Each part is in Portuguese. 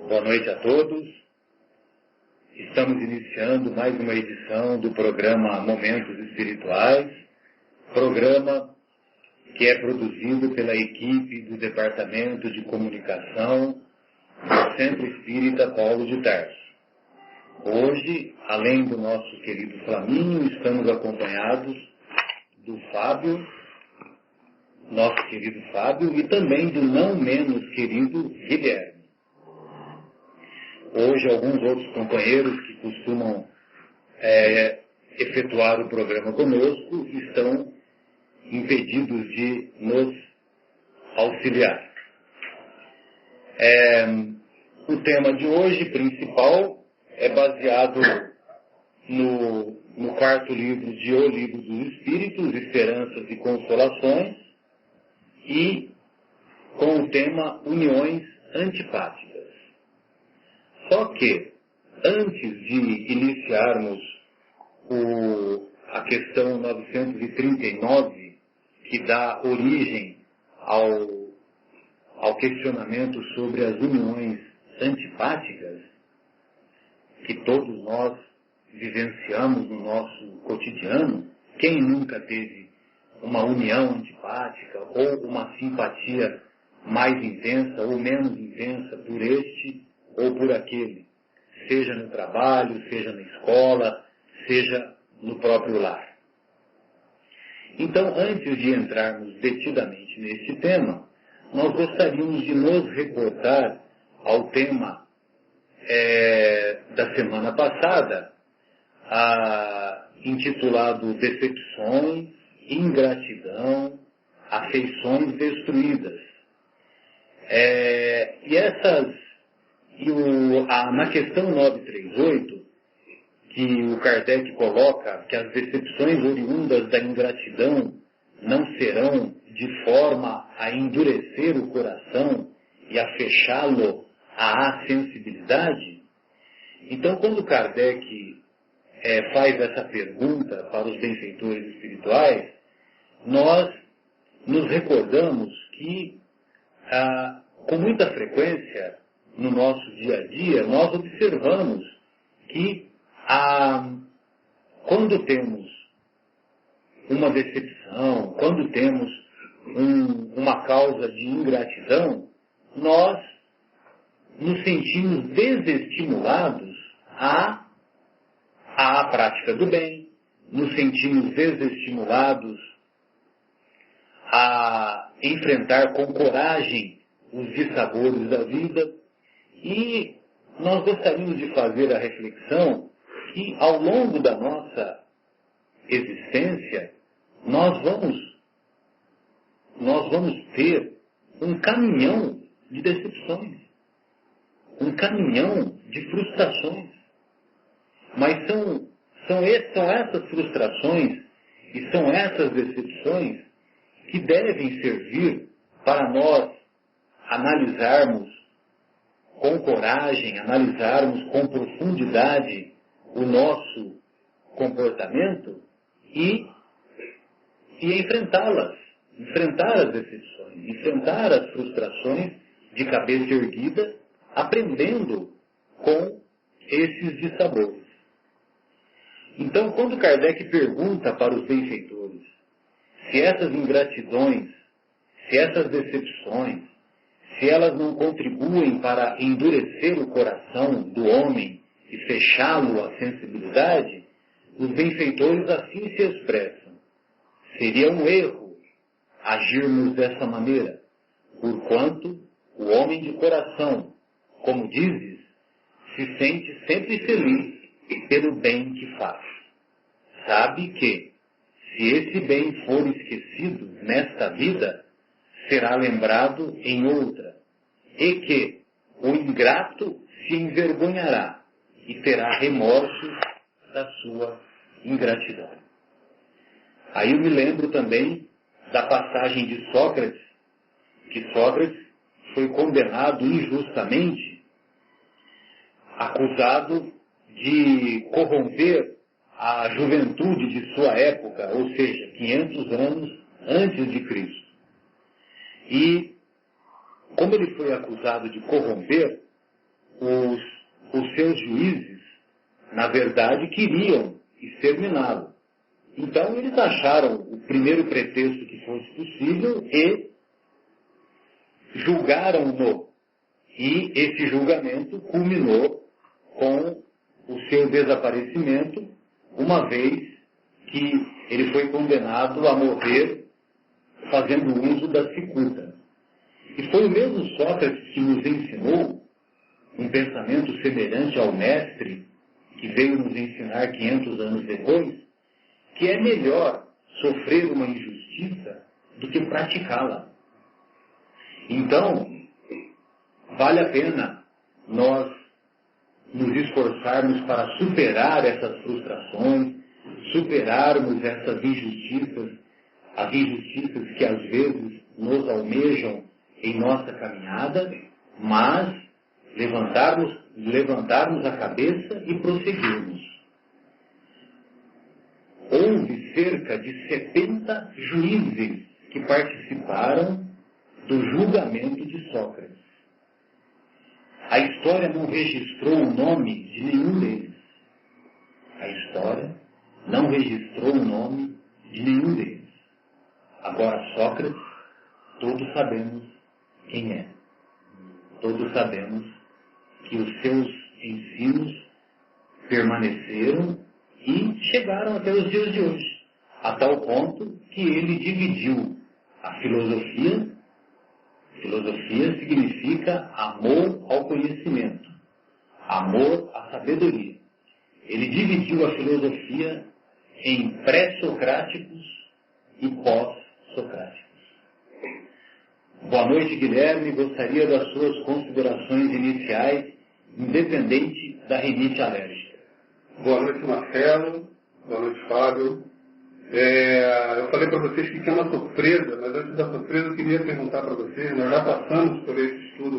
Boa noite a todos. Estamos iniciando mais uma edição do programa Momentos Espirituais, programa que é produzido pela equipe do Departamento de Comunicação do Centro Espírita Paulo de Tarso. Hoje, além do nosso querido Flamínio, estamos acompanhados do Fábio, nosso querido Fábio, e também do não menos querido Guilherme. Hoje, alguns outros companheiros que costumam efetuar o programa conosco estão impedidos de nos auxiliar. O tema de hoje, principal, é baseado no quarto livro de O Livro dos Espíritos, Esperanças e Consolações, e com o tema Uniões Antipáticas. Só que, antes de iniciarmos a questão 939, que dá origem ao questionamento sobre as uniões antipáticas, que todos nós vivenciamos no nosso cotidiano, quem nunca teve uma união antipática ou uma simpatia mais intensa ou menos intensa por este ou por aquele, seja no trabalho, seja na escola, seja no próprio lar. Então, antes de entrarmos detidamente neste tema, nós gostaríamos de nos reportar ao tema da semana passada, intitulado Decepções, Ingratidão, Afeições Destruídas. Na questão 938, que o Kardec coloca que as decepções oriundas da ingratidão não serão de forma a endurecer o coração e a fechá-lo à sensibilidade. Então, quando Kardec faz essa pergunta para os benfeitores espirituais, nós nos recordamos que, com muita frequência, no nosso dia a dia, nós observamos que quando temos uma decepção, quando temos uma causa de ingratidão, nós nos sentimos desestimulados à prática do bem, nos sentimos desestimulados a enfrentar com coragem os dissabores da vida. E nós gostaríamos de fazer a reflexão que, ao longo da nossa existência, nós vamos ter um caminhão de decepções, um caminhão de frustrações. Mas são essas frustrações e são essas decepções que devem servir para nós analisarmos com coragem, analisarmos com profundidade o nosso comportamento e enfrentá-las, enfrentar as decepções, enfrentar as frustrações de cabeça erguida, aprendendo com esses dissabores. Então, quando Kardec pergunta para os benfeitores se essas ingratidões, se essas decepções, se elas não contribuem para endurecer o coração do homem e fechá-lo à sensibilidade, os benfeitores assim se expressam. Seria um erro agirmos dessa maneira, porquanto o homem de coração, como dizes, se sente sempre feliz pelo bem que faz. Sabe que, se esse bem for esquecido nesta vida, será lembrado em outra, e que o ingrato se envergonhará e terá remorso da sua ingratidão. Aí eu me lembro também da passagem de Sócrates, que Sócrates foi condenado injustamente, acusado de corromper a juventude de sua época, ou seja, 500 anos antes de Cristo. E, como ele foi acusado de corromper, os seus juízes, na verdade, queriam exterminá-lo. Então, eles acharam o primeiro pretexto que fosse possível e julgaram-no. E esse julgamento culminou com o seu desaparecimento, uma vez que ele foi condenado a morrer fazendo uso da cicuta. E foi o mesmo Sócrates que nos ensinou um pensamento semelhante ao mestre, que veio nos ensinar 500 anos depois, que é melhor sofrer uma injustiça do que praticá-la. Então, vale a pena nós nos esforçarmos para superar essas frustrações, superarmos essas injustiças, as injustiças que às vezes nos almejam em nossa caminhada, mas levantarmos a cabeça e prosseguirmos. Houve cerca de 70 juízes que participaram do julgamento de Sócrates. A história não registrou o nome de nenhum deles. A história não registrou o nome de nenhum deles. Agora, Sócrates, todos sabemos quem é. Todos sabemos que os seus ensinos permaneceram e chegaram até os dias de hoje, a tal ponto que ele dividiu a filosofia. Filosofia significa amor ao conhecimento, amor à sabedoria. Ele dividiu a filosofia em pré-socráticos e pós-socráticos. Boa noite, Guilherme. Gostaria das suas considerações iniciais, independente da rinite alérgica. Boa noite, Marcelo. Boa noite, Fábio. Eu falei para vocês que tinha uma surpresa, mas antes da surpresa eu queria perguntar para vocês, nós já passamos por esse estudo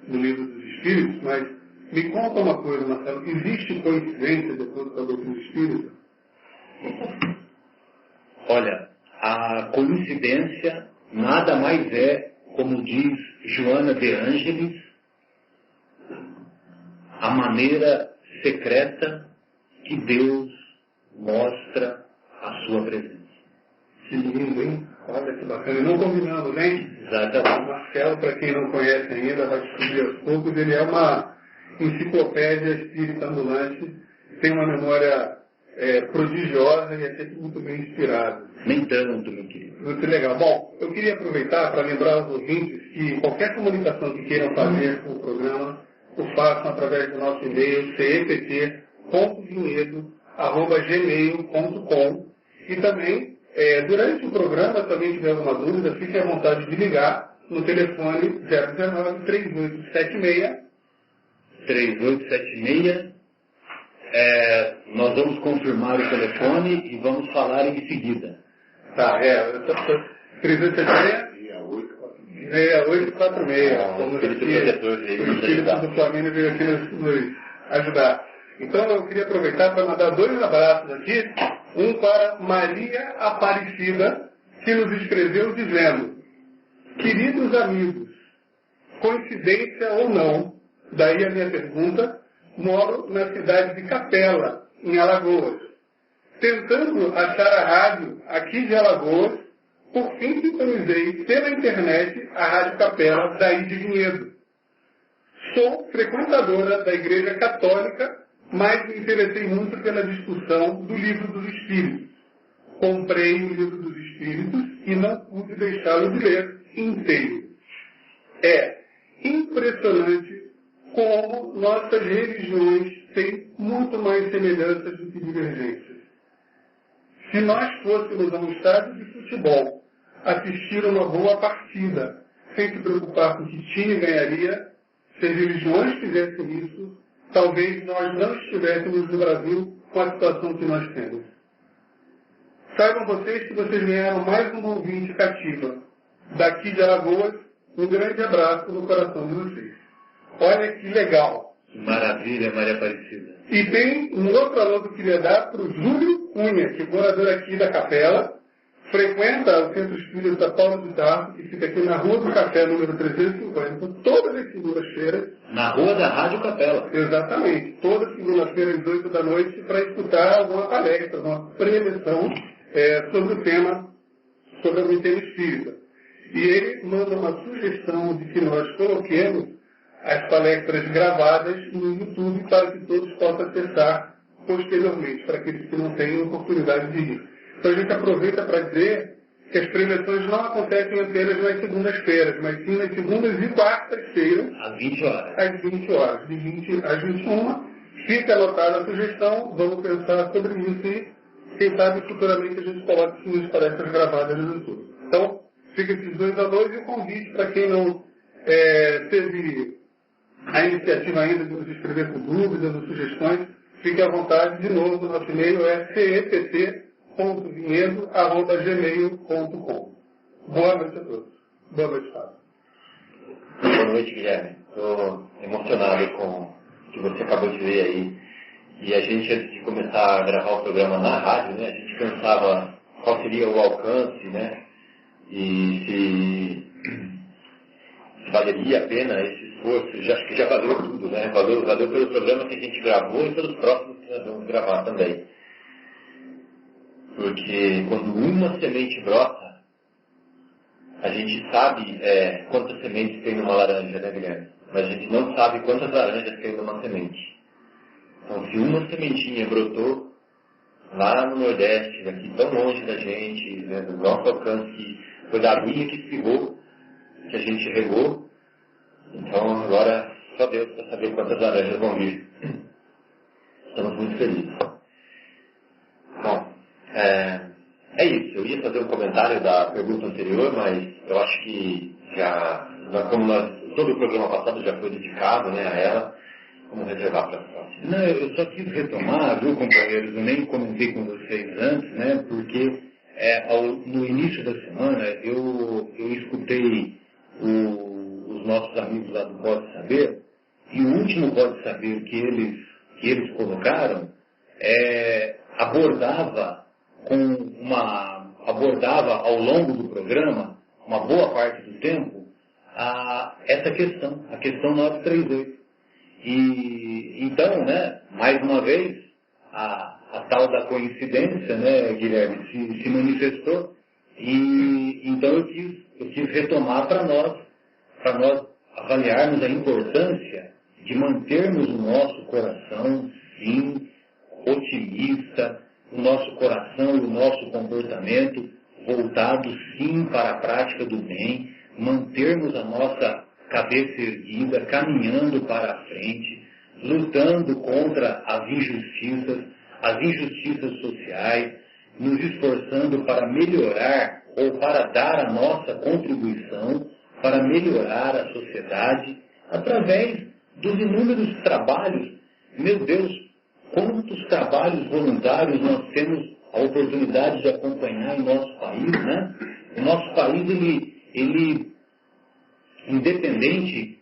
no Livro dos Espíritos, mas me conta uma coisa, Marcelo, existe coincidência depois da doutrina espírita? Olha, a coincidência nada mais é, como diz Joana de Ângeles, a maneira secreta que Deus mostra a sua presença. Que lindo, hein? Olha que bacana. E não combinamos, né? Exatamente. O Marcelo, para quem não conhece ainda, vai descobrir aos poucos, ele é uma enciclopédia espírita ambulante, tem uma memória prodigiosa e é sempre muito bem inspirado. Nem tanto, meu querido. Muito legal. Bom, eu queria aproveitar para lembrar aos ouvintes que qualquer comunicação que queiram fazer com o programa, o façam através do nosso e-mail, cept.vinhedo@gmail.com. E também, durante o programa, também tiver alguma dúvida, fique à vontade de ligar no telefone 019-3876. 3876. Nós vamos confirmar o telefone e vamos falar em seguida. Tá, 3876. 6846. O espírito protetor veio O nos espírito ajudar. do Flamengo veio aqui nos ajudar. Então eu queria aproveitar para mandar 2 abraços aqui. Um para Maria Aparecida, que nos escreveu dizendo: queridos amigos, coincidência ou não, daí a minha pergunta, moro na cidade de Capela, em Alagoas. Tentando achar a rádio aqui de Alagoas, por fim sintonizei pela internet a Rádio Capela daí de Vinhedo. Sou frequentadora da Igreja Católica, mas me interessei muito pela discussão do Livro dos Espíritos. Comprei o Livro dos Espíritos e não pude deixá-lo de ler inteiro. É impressionante como nossas religiões têm muito mais semelhanças do que divergências. Se nós fôssemos a um estádio de futebol assistir uma boa partida, sem se preocupar com que time ganharia, se as religiões fizessem isso, talvez nós não estivéssemos no Brasil com a situação que nós temos. Saibam vocês que vocês ganharam mais um ouvinte cativa. Daqui de Alagoas, um grande abraço no coração de vocês. Olha que legal. Maravilha, Maria Aparecida. E tem um outro alô que eu queria dar para o Júlio Cunha, que é morador aqui da Capela, frequenta o Centro Espírita Paulo de Tarso, que fica aqui na Rua do Café, número 350, todas as segundas-feiras, Na rua da Rádio Capela. Exatamente. Toda segunda-feira às 8 da noite para escutar alguma palestra, uma preleção sobre o tema, sobre o tema espírita. E ele manda uma sugestão de que nós coloquemos as palestras gravadas no YouTube para que todos possam acessar posteriormente, para aqueles que não têm oportunidade de ir. Então a gente aproveita para dizer que as preleções não acontecem apenas nas segundas-feiras, mas sim nas segundas e quartas-feiras, às 20 horas. Às 20 horas, de 20 às 21. Fica anotada a sugestão, vamos pensar sobre isso e, quem sabe, futuramente a gente coloca isso nas palestras gravadas no YouTube. Então, fica esses 2 anões e o convite para quem não teve a iniciativa ainda de nos escrever com dúvidas ou sugestões, fique à vontade. De novo, nosso e-mail é cept.vinhedo@gmail.com. Boa noite a todos. Boa noite, Fábio. Boa noite, Guilherme. Estou emocionado com o que você acabou de ver aí. E a gente, antes de começar a gravar o programa na rádio, né, a gente pensava qual seria o alcance, né, e se valeria a pena esse esforço. Acho que já valeu tudo, né? Valeu pelo programa que a gente gravou e pelos próximos que nós vamos gravar também. Porque quando uma semente brota, a gente sabe quantas sementes tem numa laranja, né, Guilherme? Mas a gente não sabe quantas laranjas tem numa semente. Então, se uma sementinha brotou lá no Nordeste, aqui tão longe da gente, né, do nosso alcance, que foi da aguinha que espirrou, que a gente regou, então agora só Deus para saber quantas laranjas vão vir. Estamos muito felizes. Bom, é isso. Eu ia fazer um comentário da pergunta anterior, mas eu acho que todo o programa passado já foi dedicado, né, a ela. Vamos reservar para a próxima. Não, eu só quis retomar, viu, companheiros? Eu nem comentei com vocês antes, né, porque no início da semana eu escutei os nossos amigos lá do Pode Saber, e o último Pode Saber que eles colocaram abordava ao longo do programa, uma boa parte do tempo, essa questão, a questão 938. E então, né, mais uma vez, a tal da coincidência, né, Guilherme, se manifestou, e então eu quis retomar para nós avaliarmos a importância de mantermos o nosso coração, sim, otimista, o nosso coração e o nosso comportamento voltado, sim, para a prática do bem, mantermos a nossa cabeça erguida, caminhando para a frente, lutando contra as injustiças sociais, nos esforçando para melhorar ou para dar a nossa contribuição para melhorar a sociedade através dos inúmeros trabalhos. Meu Deus, quantos trabalhos voluntários nós temos a oportunidade de acompanhar em nosso país, né? O nosso país, ele independente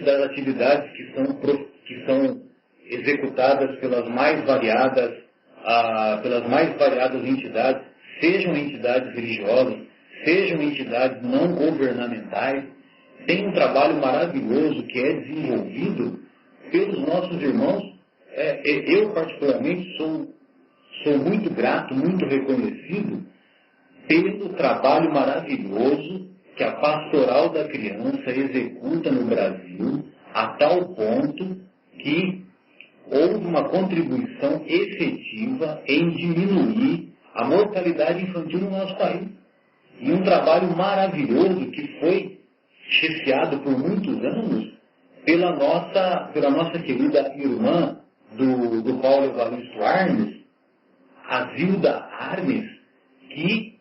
das atividades que são executadas pelas mais variadas entidades, sejam entidades religiosas, sejam entidades não governamentais, tem um trabalho maravilhoso que é desenvolvido pelos nossos irmãos. Eu particularmente sou muito grato, muito reconhecido pelo trabalho maravilhoso que a Pastoral da Criança executa no Brasil, a tal ponto que houve uma contribuição efetiva em diminuir a mortalidade infantil no nosso país. E um trabalho maravilhoso que foi chefiado por muitos anos pela nossa querida irmã do Paulo Evaristo Arnes, a Zilda Arnes, que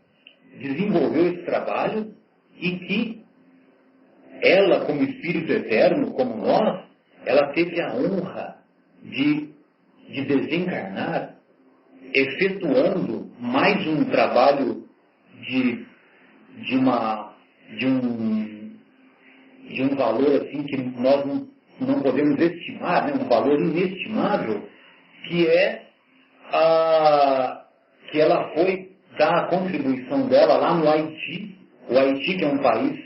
desenvolveu esse trabalho e que ela, como espírito eterno, como nós, ela teve a honra de desencarnar efetuando mais um trabalho de um valor assim que nós não podemos estimar, né? Um valor inestimável, que que ela foi dar a contribuição dela lá no Haiti. O Haiti, que é um país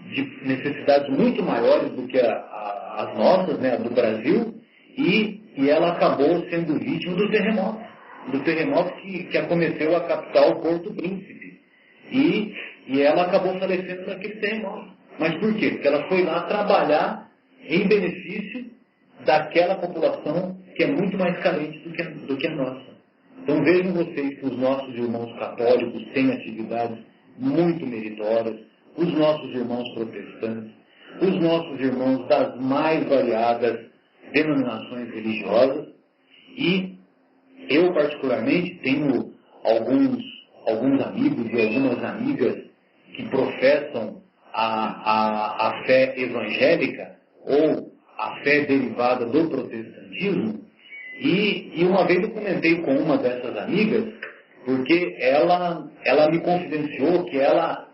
de necessidades muito maiores do que as nossas, né, do Brasil, e ela acabou sendo vítima do terremoto que acometeu a capital Porto Príncipe. E ela acabou falecendo naquele terremoto. Mas por quê? Porque ela foi lá trabalhar em benefício daquela população que é muito mais carente do que a nossa. Então vejam vocês que os nossos irmãos católicos têm atividades muito meritórias, os nossos irmãos protestantes, os nossos irmãos das mais variadas denominações religiosas, e eu particularmente tenho alguns amigos e algumas amigas que professam a fé evangélica ou a fé derivada do protestantismo, e uma vez eu comentei com uma dessas amigas, porque ela me confidenciou que ela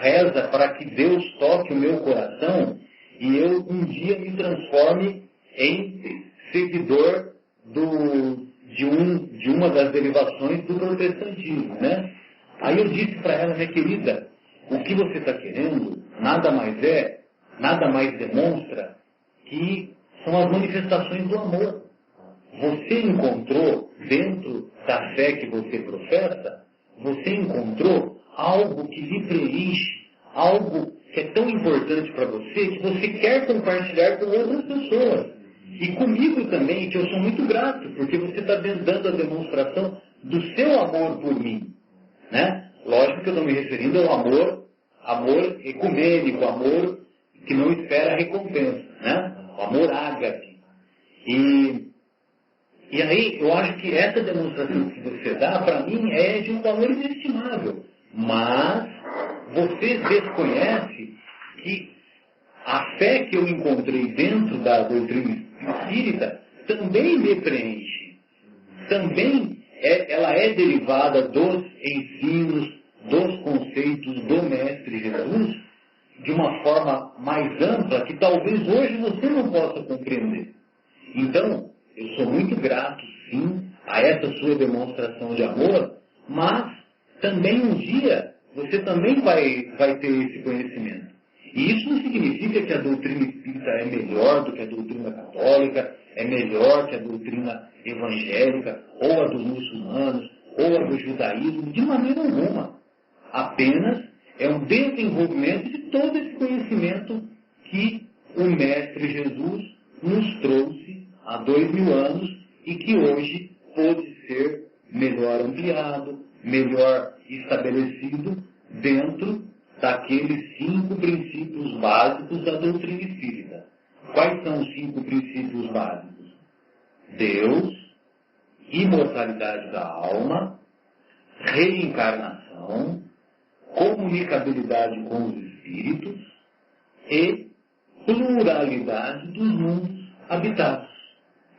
reza para que Deus toque o meu coração e eu um dia me transforme em seguidor de uma das derivações do protestantismo, né? Aí eu disse para ela, minha querida, o que você está querendo nada mais demonstra que são as manifestações do amor. Você encontrou, dentro da fé que você professa, você encontrou algo que lhe preenche, algo que é tão importante para você, que você quer compartilhar com outras pessoas. E comigo também, que eu sou muito grato, porque você está dando a demonstração do seu amor por mim. Né? Lógico que eu estou me referindo ao amor ecumênico, amor que não espera recompensa, né? O amor ágape. E aí, eu acho que essa demonstração que você dá, para mim, é de um valor inestimável. Mas você desconhece que a fé que eu encontrei dentro da doutrina espírita também me preenche. Também ela é derivada dos ensinos, dos conceitos do Mestre Jesus, de uma forma mais ampla que talvez hoje você não possa compreender. Então, eu sou muito grato, sim, a essa sua demonstração de amor, mas também um dia você também vai ter esse conhecimento. E isso não significa que a doutrina espírita é melhor do que a doutrina católica, é melhor que a doutrina evangélica, ou a dos muçulmanos, ou a do judaísmo, de maneira alguma. Apenas é um desenvolvimento de todo esse conhecimento que o Mestre Jesus nos trouxe há 2000 anos e que hoje pode ser melhor ampliado, melhor estabelecido dentro daqueles 5 princípios básicos da doutrina espírita. Quais são os 5 princípios básicos? Deus, imortalidade da alma, reencarnação, comunicabilidade com os espíritos e pluralidade dos mundos habitados,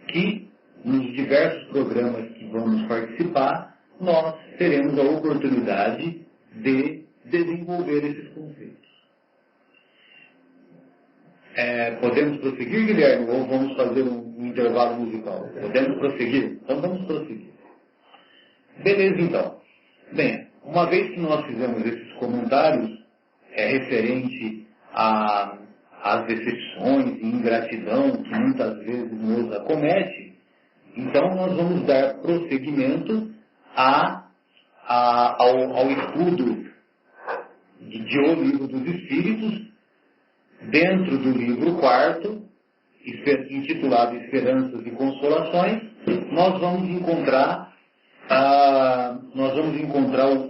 que nos diversos programas que vamos participar, nós teremos a oportunidade de desenvolver esses conceitos. Podemos prosseguir, Guilherme, ou vamos fazer um intervalo musical? Podemos prosseguir? Então vamos prosseguir. Beleza, então. Bem, uma vez que nós fizemos esses comentários referente às decepções e ingratidão que muitas vezes nos acomete, então nós vamos dar prosseguimento ao estudo de O Livro dos Espíritos, dentro do livro 4º, intitulado Esperanças e Consolações. Nós vamos encontrar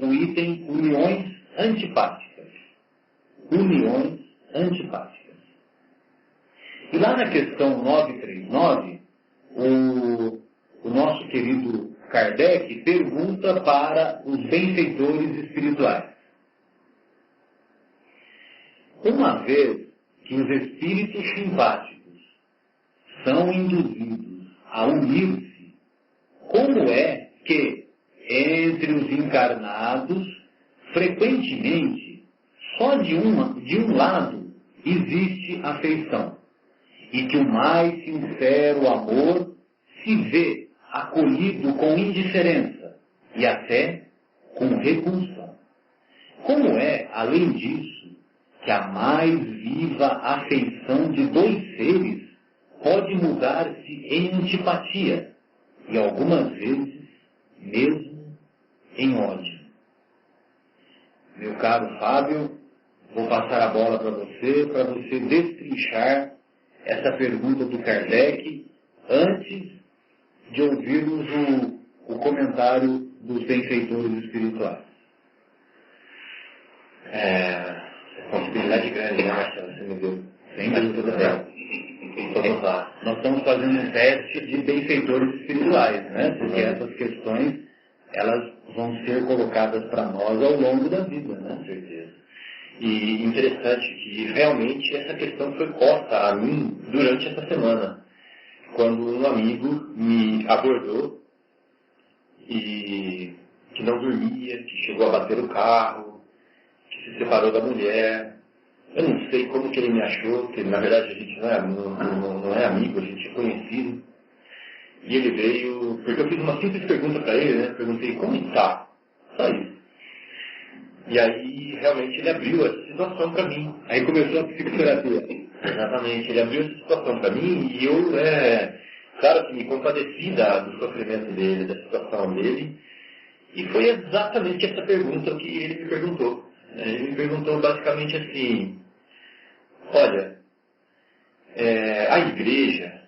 o item Uniões Antipáticas. Uniões Antipáticas. E lá na questão 939, o nosso querido Kardec pergunta para os benfeitores espirituais: uma vez que os espíritos simpáticos são induzidos a unir-se, como é que entre os encarnados, frequentemente, só de um lado existe afeição, e que o mais sincero amor se vê acolhido com indiferença e até com repulsão? Como é, além disso, que a mais viva afeição de dois seres pode mudar-se em antipatia e algumas vezes mesmo em ódio. Meu caro Fábio, vou passar a bola para você destrinchar essa pergunta do Kardec antes de ouvirmos o comentário dos benfeitores espirituais. Responsabilidade grande, né, Marcelo? Você me deu. Sem dúvida, Vamos lá. Nós estamos fazendo um teste de benfeitores espirituais, né? Porque essas questões, elas vão ser colocadas para nós ao longo da vida, né? Com certeza. E interessante que realmente essa questão foi posta a mim durante essa semana, quando um amigo me abordou e que não dormia, que chegou a bater o carro, que se separou da mulher. Eu não sei como que ele me achou, porque na verdade a gente não é amigo, a gente é conhecido. E ele veio, porque eu fiz uma simples pergunta para ele, né? Perguntei, como está? Só isso. E aí realmente ele abriu essa situação para mim. Aí começou a psicoterapia. Exatamente, ele abriu essa situação para mim e eu, claro que me compadeci do sofrimento dele, da situação dele. E foi exatamente essa pergunta que ele me perguntou. Ele me perguntou basicamente assim, olha, a igreja,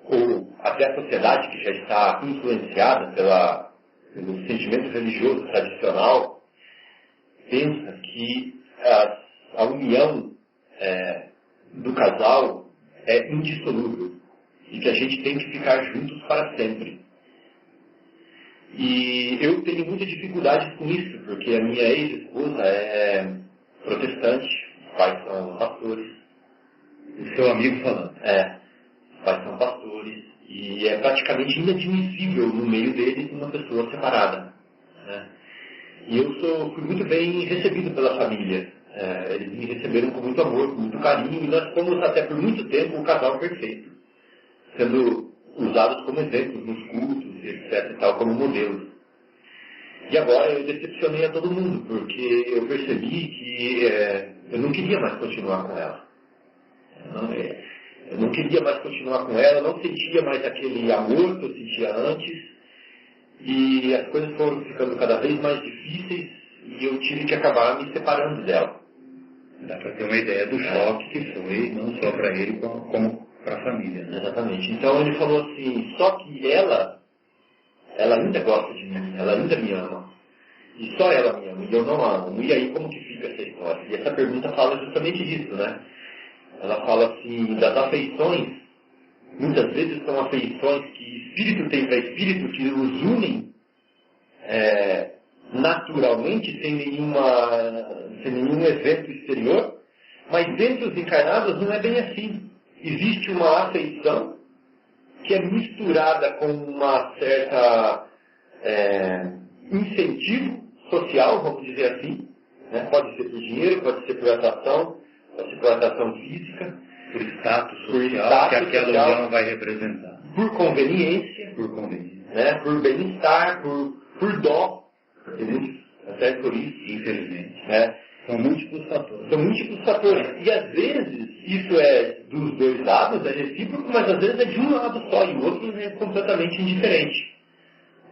ou até a sociedade que já está influenciada pelo sentimento religioso tradicional, pensa que a união do casal é indissolúvel e que a gente tem que ficar juntos para sempre. E eu tenho muita dificuldade com isso, porque a minha ex-esposa é protestante, os pais são pastores. O seu amigo falando. Os pais são pastores, e é praticamente inadmissível no meio deles uma pessoa separada. Né? E eu fui muito bem recebido pela família. Eles me receberam com muito amor, com muito carinho, e nós fomos até por muito tempo o casal perfeito, sendo usados como exemplos nos cultos, etc. e tal, como modelos. E agora eu decepcionei a todo mundo, porque eu percebi que eu não queria mais continuar com ela. Eu não queria mais continuar com ela, não sentia mais aquele amor que eu sentia antes, e as coisas foram ficando cada vez mais difíceis, e eu tive que acabar me separando dela. Dá para ter uma ideia do choque que foi, não só para ele, como para a família. Né? Exatamente. Então ele falou assim, só que ela ainda gosta de mim, ela ainda me ama. E só ela me ama, e eu não a amo. E aí como que fica essa história? E essa pergunta fala justamente disso, né? Ela fala assim, das afeições, muitas vezes são afeições que espírito tem para espírito, que os unem naturalmente, sem nenhum evento exterior, mas entre os encarnados não é bem assim. Existe uma afeição que é misturada com uma certa incentivo social, vamos dizer assim, né? Pode ser por dinheiro, pode ser por atração, pode ser por atração física, por status social, que aquela união vai representar. Por conveniência, né? Por bem-estar, por dó, até por isso, infelizmente. Né? São múltiplos fatores. E às vezes isso é dos dois lados, é recíproco, mas às vezes é de um lado só e o outro é completamente indiferente.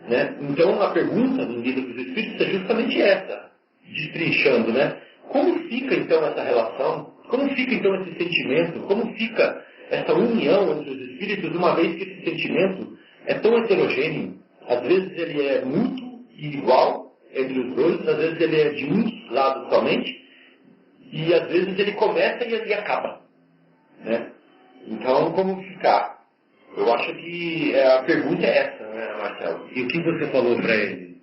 Né? Então a pergunta do Livro dos Espíritos é justamente essa, destrinchando, né? Como fica então essa relação? Como fica então esse sentimento? Como fica essa união entre os espíritos, uma vez que esse sentimento é tão heterogêneo? Às vezes ele é muito igual entre os dois, às vezes ele é de um lado somente, e às vezes ele começa e ele acaba. Né? Então, como ficar? Eu acho que a pergunta é essa, né, Marcelo? E o que você falou para ele?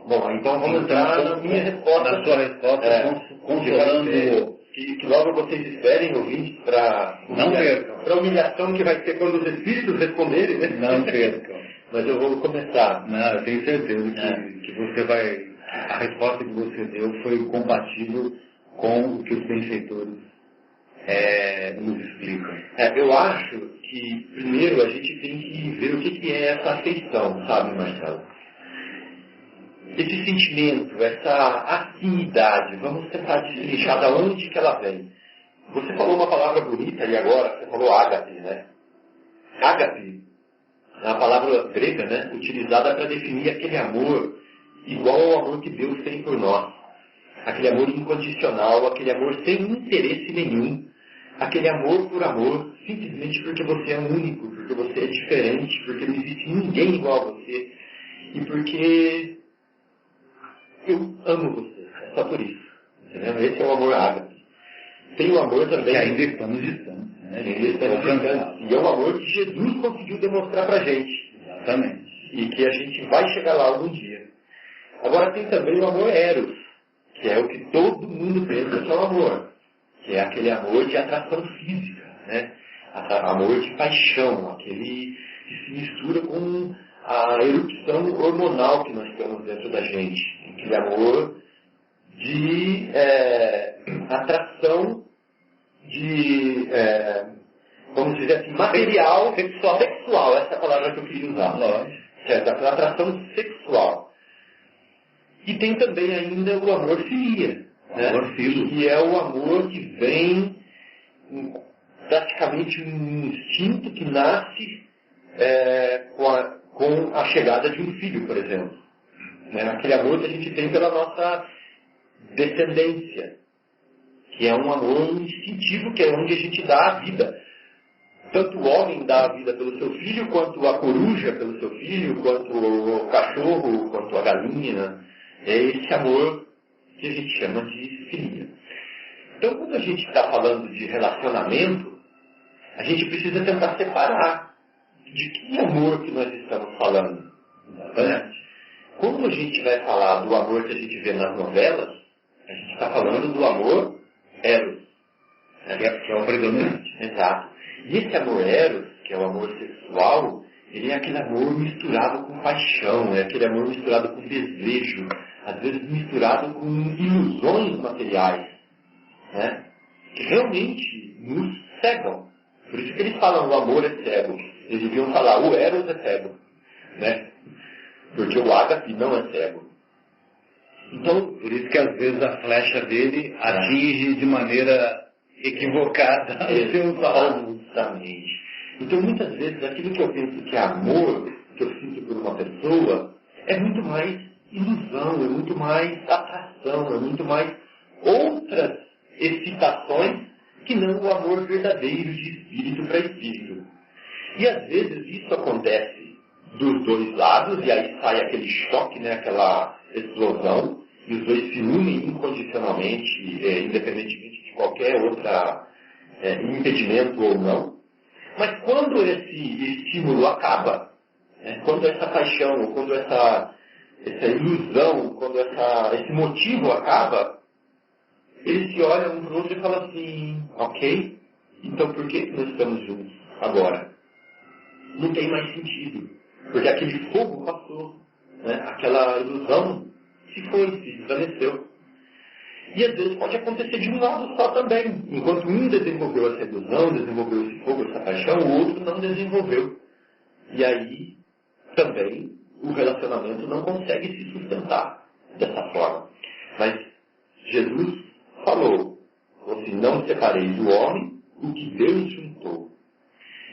Bom, então vamos entrar na minha resposta. Na sua resposta, consolando que logo vocês esperem, ouvintes, para a humilhação que vai ser quando os espíritos responderem, né? Não percam. Mas eu vou começar. Não, eu tenho certeza que você vai... A resposta que você deu foi compatível com o que os benfeitores nos explicam. Eu acho que, primeiro, a gente tem que ver o que é essa afeição, sabe, Marcelo? esse sentimento, essa afinidade, vamos tentar destrinchar de onde que ela vem. Você falou uma palavra bonita ali agora, você falou ágape, né? Ágape é uma palavra grega, né? Utilizada para definir aquele amor igual ao amor que Deus tem por nós. Aquele amor incondicional, aquele amor sem interesse nenhum. Aquele amor por amor, simplesmente porque você é único, porque você é diferente, porque não existe ninguém igual a você. E porque eu amo você. É só por isso. Entendeu? Esse é o amor ágape. Tem o amor também. Que ainda estamos distantes. Né? Ainda estamos distantes. E é o amor que Jesus conseguiu demonstrar pra gente. Exatamente. E que a gente vai chegar lá algum dia. Agora tem também o amor eros, que é o que todo mundo pensa que é o amor. Que é aquele amor de atração física, né? Amor de paixão, aquele que se mistura com a erupção hormonal que nós temos dentro da gente. Aquele amor de atração de, vamos dizer assim, material, sexual, essa é a palavra que eu queria usar. Lógico. Certo, a atração sexual. E tem também ainda o amor filia, né? Amor filo. Que é o amor que vem praticamente um instinto que nasce com a chegada de um filho, por exemplo. Né? Aquele amor que a gente tem pela nossa descendência, que é um amor instintivo, que é onde a gente dá a vida. Tanto o homem dá a vida pelo seu filho, quanto a coruja pelo seu filho, quanto o cachorro, quanto a galinha. É esse amor que a gente chama de filia. Então, quando a gente está falando de relacionamento, a gente precisa tentar separar de que amor que nós estamos falando. Né? Quando a gente vai falar do amor que a gente vê nas novelas, a gente está falando do amor eros. Né? Que é o predominante. Exato. E esse amor eros, que é o amor sexual, ele é aquele amor misturado com paixão, é aquele amor misturado com desejo, às vezes misturado com ilusões materiais, né? Que realmente nos cegam. Por isso que eles falam o amor é cego. Eles deviam falar o eros é cego, né? Porque o ágape não é cego. Então, por isso que às vezes a flecha dele atinge de maneira equivocada os seus alvos. Exatamente. Então, muitas vezes, aquilo que eu penso que é amor, que eu sinto por uma pessoa, é muito mais ilusão, é muito mais atração, é muito mais outras excitações que não o amor verdadeiro de espírito para espírito. E às vezes isso acontece dos dois lados, e aí sai aquele choque, né, aquela explosão, e os dois se unem incondicionalmente, independentemente de qualquer outra impedimento ou não. Mas quando esse estímulo acaba, né, quando essa paixão, quando essa ilusão, quando esse motivo acaba, eles se olham um para o outro e falam assim, ok, então por que nós estamos juntos agora? Não tem mais sentido, porque aquele fogo passou, né, aquela ilusão se foi, se desvaneceu. E às vezes pode acontecer de um lado só também. Enquanto um desenvolveu essa ilusão, desenvolveu esse fogo, essa paixão, o outro não desenvolveu. E aí também o relacionamento não consegue se sustentar dessa forma. Mas Jesus falou, assim, não separeis o homem, o que Deus juntou.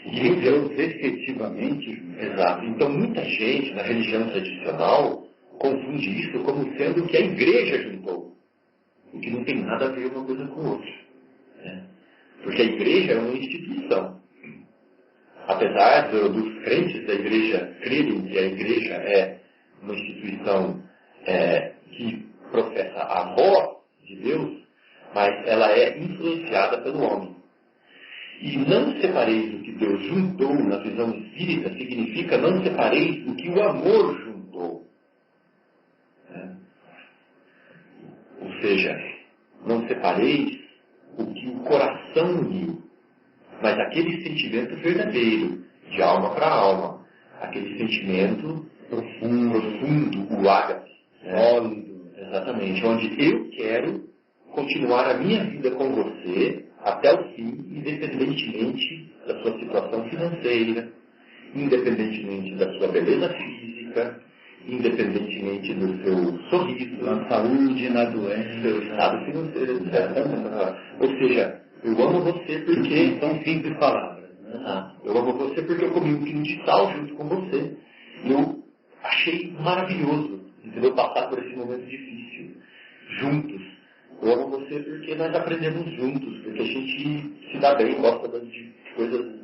E Deus efetivamente. Exato. Então muita gente na religião tradicional confunde isso como sendo que a igreja juntou. O que não tem nada a ver uma coisa com outra. Né? Porque a igreja é uma instituição. Apesar dos crentes da igreja crerem que a igreja é uma instituição que professa a voz de Deus, mas ela é influenciada pelo homem. E não separeis o que Deus juntou na visão espírita significa não separeis o que o amor juntou. Ou seja, não separeis o que o coração uniu, mas aquele sentimento verdadeiro, de alma para alma, aquele sentimento profundo, o ágape, sólido, exatamente, onde eu quero continuar a minha vida com você até o fim, independentemente da sua situação financeira, independentemente da sua beleza física, independentemente do seu sorriso, Na saúde, na doença, do seu estado financeiro, etc. Ou seja, eu amo você porque... são simples palavras. Eu amo você porque eu comi um pinho de sal junto com você. Eu achei maravilhoso, entendeu? Passar por esse momento difícil, juntos. Eu amo você porque nós aprendemos juntos, porque a gente se dá bem, gosta de coisas,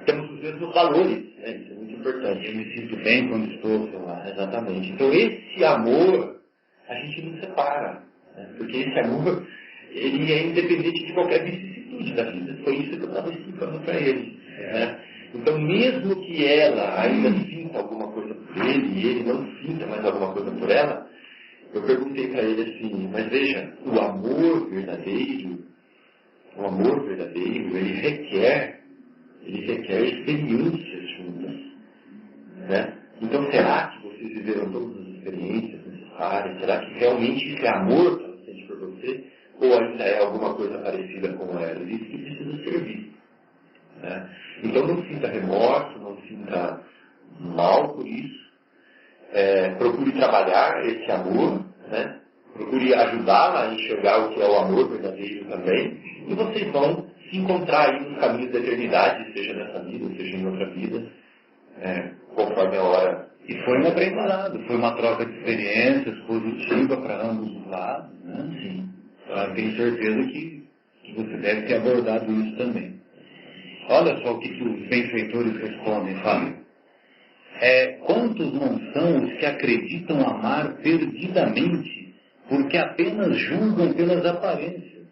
temos os mesmos valores, né? Isso é muito importante. Eu me sinto bem quando estou ao seu lado. Exatamente. Então esse amor, a gente não separa, né? Porque esse amor, ele é independente de qualquer vicissitude da vida. Foi isso que eu estava explicando para ele. Né? Então mesmo que ela ainda sinta alguma coisa por ele, e ele não sinta mais alguma coisa por ela, eu perguntei para ele assim, mas veja, o amor verdadeiro, ele requer experiências juntas. Né? Então será que vocês viveram todas as experiências necessárias? Será que realmente isso é amor que ela sente por você? Ou ainda é alguma coisa parecida com ela? Isso que precisa ser visto. Né? Então não sinta remorso, não sinta mal por isso. Procure trabalhar esse amor, né? Procure ajudá-la a enxergar o que é o amor verdadeiro também, e vocês vão se encontrar aí nos caminhos da eternidade, seja nessa vida, seja em outra vida, conforme a hora. E foi um aprendizado, foi uma troca de experiências positiva para ambos os lados, né? Sim. Eu tenho certeza que você deve ter abordado isso também. Olha só o que os benfeitores respondem, Fábio. Quantos não são os que acreditam amar perdidamente, porque apenas julgam pelas aparências,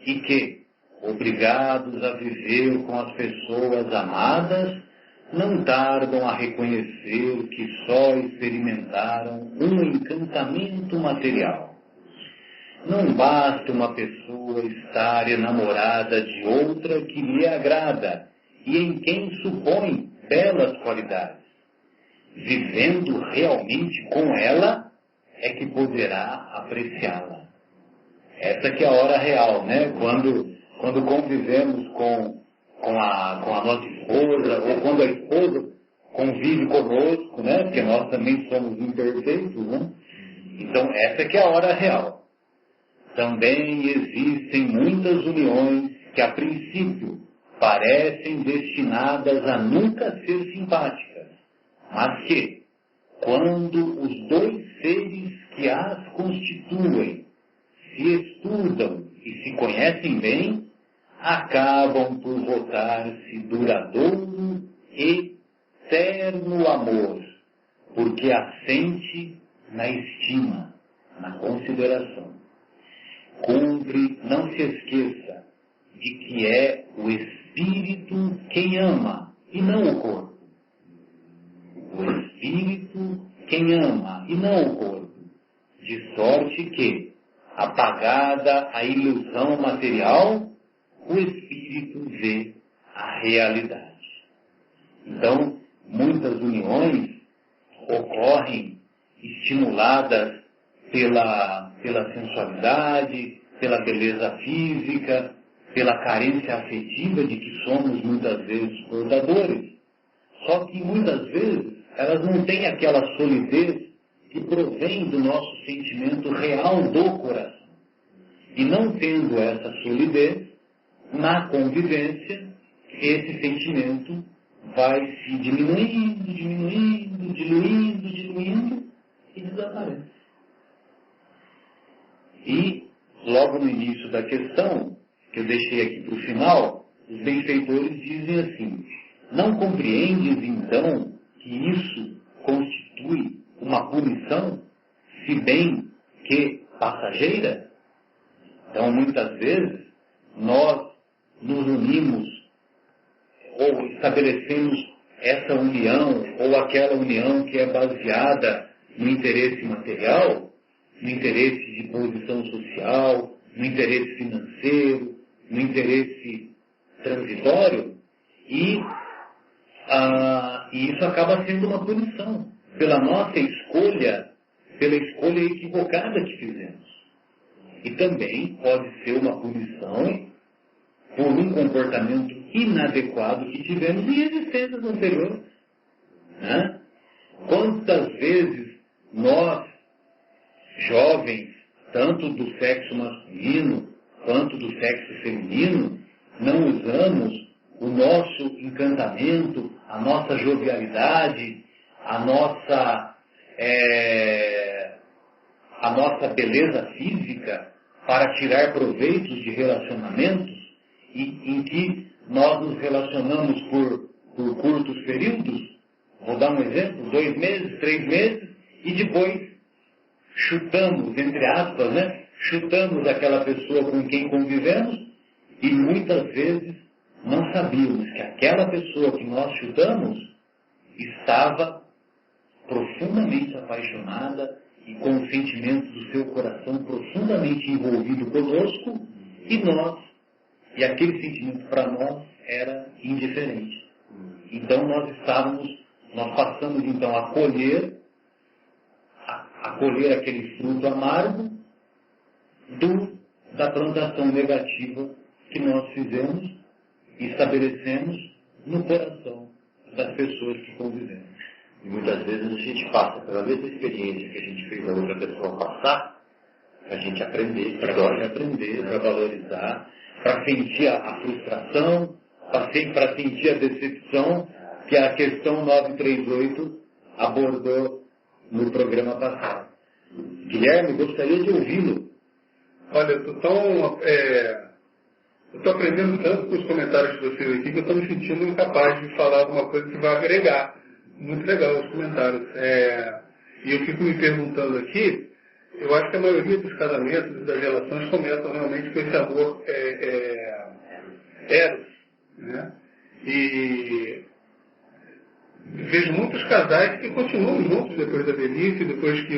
e que, obrigados a viver com as pessoas amadas, não tardam a reconhecer que só experimentaram um encantamento material. Não basta uma pessoa estar enamorada de outra que lhe agrada e em quem supõe belas qualidades. Vivendo realmente com ela, é que poderá apreciá-la. Essa que é a hora real, né? Quando convivemos com a nossa esposa, ou quando a esposa convive conosco, né? Porque nós também somos imperfeitos, né? Então, essa que é a hora real. Também existem muitas uniões que, a princípio, parecem destinadas a nunca ser simpáticas, mas que, quando os dois seres que as constituem se estudam e se conhecem bem, acabam por votar-se duradouro e eterno amor, porque assente na estima, na consideração. Cumpre, não se esqueça de que é o espírito quem ama e não o corpo. O espírito quem ama e não o corpo. De sorte que, apagada a ilusão material, o espírito vê a realidade. Então, muitas uniões ocorrem estimuladas pela sensualidade, pela beleza física, pela carência afetiva de que somos muitas vezes portadores. Só que muitas vezes elas não têm aquela solidez que provém do nosso sentimento real do coração. E não tendo essa solidez, na convivência, esse sentimento vai se diminuindo, diluindo e desaparece. E, logo no início da questão, que eu deixei aqui para o final, os benfeitores dizem assim: não compreendes, então, que isso constitui uma punição, se bem que passageira? Então, muitas vezes, nós nos unimos ou estabelecemos essa união ou aquela união que é baseada no interesse material, no interesse de posição social, no interesse financeiro, no interesse transitório, e isso acaba sendo uma punição pela nossa escolha, pela escolha equivocada que fizemos. E também pode ser uma punição por um comportamento inadequado que tivemos em existências anteriores. Né? Quantas vezes nós, jovens, tanto do sexo masculino quanto do sexo feminino, não usamos o nosso encantamento, a nossa jovialidade, a nossa beleza física para tirar proveitos de relacionamentos em que nós nos relacionamos por curtos períodos? Vou dar um exemplo, 2 meses, 3 meses, e depois chutamos, entre aspas, né? Chutamos aquela pessoa com quem convivemos e muitas vezes não sabíamos que aquela pessoa que nós chutamos estava profundamente apaixonada e com o sentimento do seu coração profundamente envolvido conosco, e aquele sentimento para nós era indiferente. Então nós passamos então a colher aquele fruto amargo da plantação negativa que nós fizemos e estabelecemos no coração das pessoas que convivemos. E muitas vezes a gente passa pela mesma experiência que a gente fez a outra pessoa passar, para a gente aprender, para valorizar, para sentir a frustração, para sentir a decepção que a questão 938 abordou no programa passado. Guilherme, gostaria de ouvi-lo. Olha, eu estou aprendendo tanto com os comentários de vocês aqui que eu estou me sentindo incapaz de falar alguma coisa que vai agregar. Muito legal os comentários. E eu fico me perguntando aqui, eu acho que a maioria dos casamentos e das relações começam realmente com esse amor eros, né? E vejo muitos casais que continuam juntos depois da velhice, depois que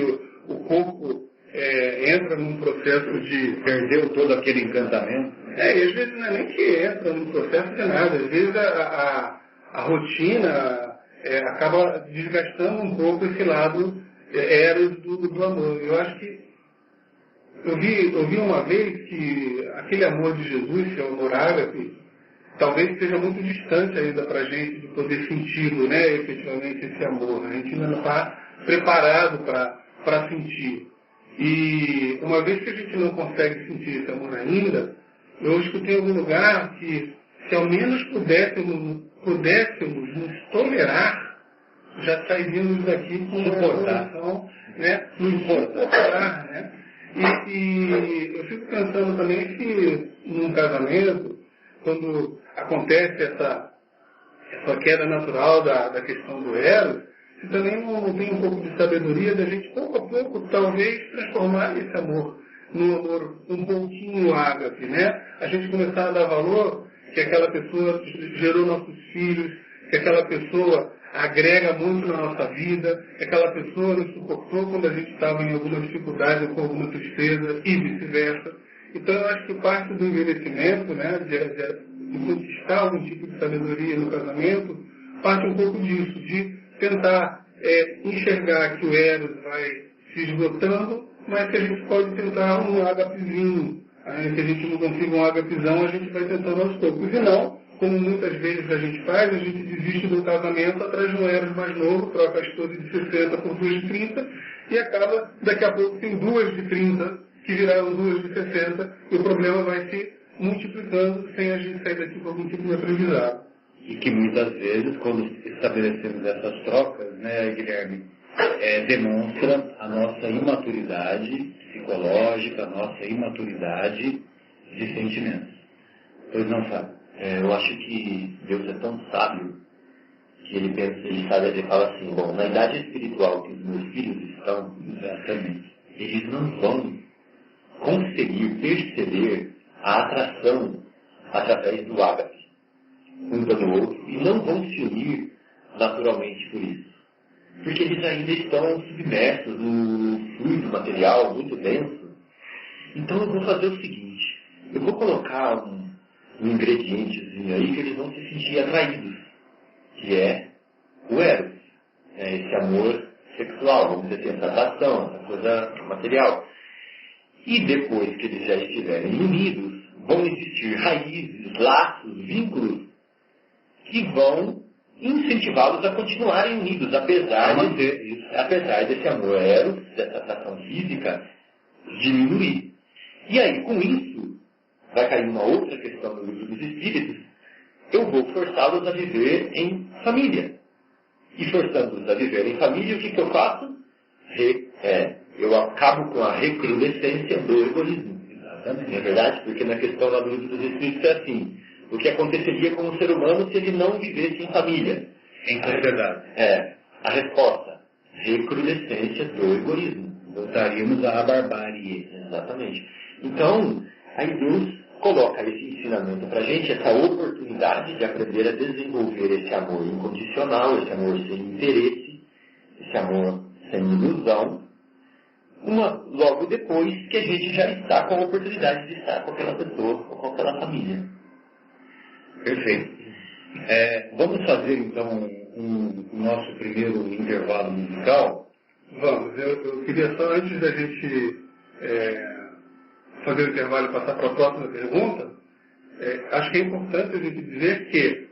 o corpo entra num processo de... Perdeu todo aquele encantamento. E às vezes não é nem que entra num processo de nada. Às vezes a rotina acaba desgastando um pouco esse lado eros do amor. Eu acho que eu vi uma vez que aquele amor de Jesus, que é o amor ágape, talvez seja muito distante ainda para a gente de poder senti-lo, né, efetivamente, esse amor. A gente ainda não está preparado para sentir. E uma vez que a gente não consegue sentir esse amor ainda, eu escutei em algum lugar que se ao menos pudéssemos nos tolerar, já sairíamos daqui com uma evolução, né, nos suportar, né? E eu fico pensando também que num casamento, quando acontece essa queda natural da questão do eros, se também não tem um pouco de sabedoria da gente, pouco a pouco, talvez, transformar esse amor num amor um pouquinho ágape, né? A gente começar a dar valor que aquela pessoa gerou nossos filhos, que aquela pessoa agrega muito na nossa vida, que aquela pessoa nos suportou quando a gente estava em alguma dificuldade ou com alguma tristeza e vice-versa. Então eu acho que parte do envelhecimento, né, de conquistar algum tipo de sabedoria no casamento, parte um pouco disso, de tentar enxergar que o eros vai se esgotando, mas que a gente pode tentar um agapezinho. Ainda que a gente não consiga um agapezão, a gente vai tentando aos poucos. E não, como muitas vezes a gente faz, a gente desiste do casamento atrás de um eros mais novo, troca a esposa de 60 por 2 de 30, e acaba, daqui a pouco, tem 2 de 30, que viraram 2 de 60, e o problema vai se multiplicando sem a gente sair daqui com algum tipo de aprendizado. E que muitas vezes, quando estabelecemos essas trocas, né, Guilherme, demonstra a nossa imaturidade psicológica, a nossa imaturidade de sentimentos. Pois não, Fábio? Eu acho que Deus é tão sábio que ele fala assim, bom, na idade espiritual que os meus filhos estão, Exatamente, eles não vão conseguir perceber a atração através do ágape um pelo outro e não vão se unir naturalmente por isso. Porque eles ainda estão submersos no fluido material muito denso. Então eu vou fazer o seguinte, eu vou colocar um ingredientezinho aí que eles vão se sentir atraídos, que é o eros, esse amor sexual, vamos dizer assim, essa atração, essa coisa material. E depois que eles já estiverem unidos, vão existir raízes, laços, vínculos que vão e incentivá-los a continuarem unidos, apesar desse amor eros, dessa atração física, diminuir. E aí, com isso, vai cair uma outra questão no livro dos Espíritos, eu vou forçá-los a viver em família. E forçando-os a viver em família, o que eu faço? Eu acabo com a recrudescência do egoísmo. Exatamente. Não é verdade? Porque na questão lá do livro dos Espíritos é assim, o que aconteceria com o ser humano se ele não vivesse em família? Em sociedade. A resposta, recrudescência do egoísmo. Voltaríamos à barbárie. Exatamente. Então, aí Deus coloca esse ensinamento para a gente, essa oportunidade de aprender a desenvolver esse amor incondicional, esse amor sem interesse, esse amor sem ilusão, logo depois que a gente já está com a oportunidade de estar com aquela pessoa ou com aquela família. Perfeito. Vamos fazer então o nosso primeiro intervalo musical? Vamos. Eu queria só, antes da gente fazer o intervalo e passar para a próxima pergunta, acho que é importante a gente dizer que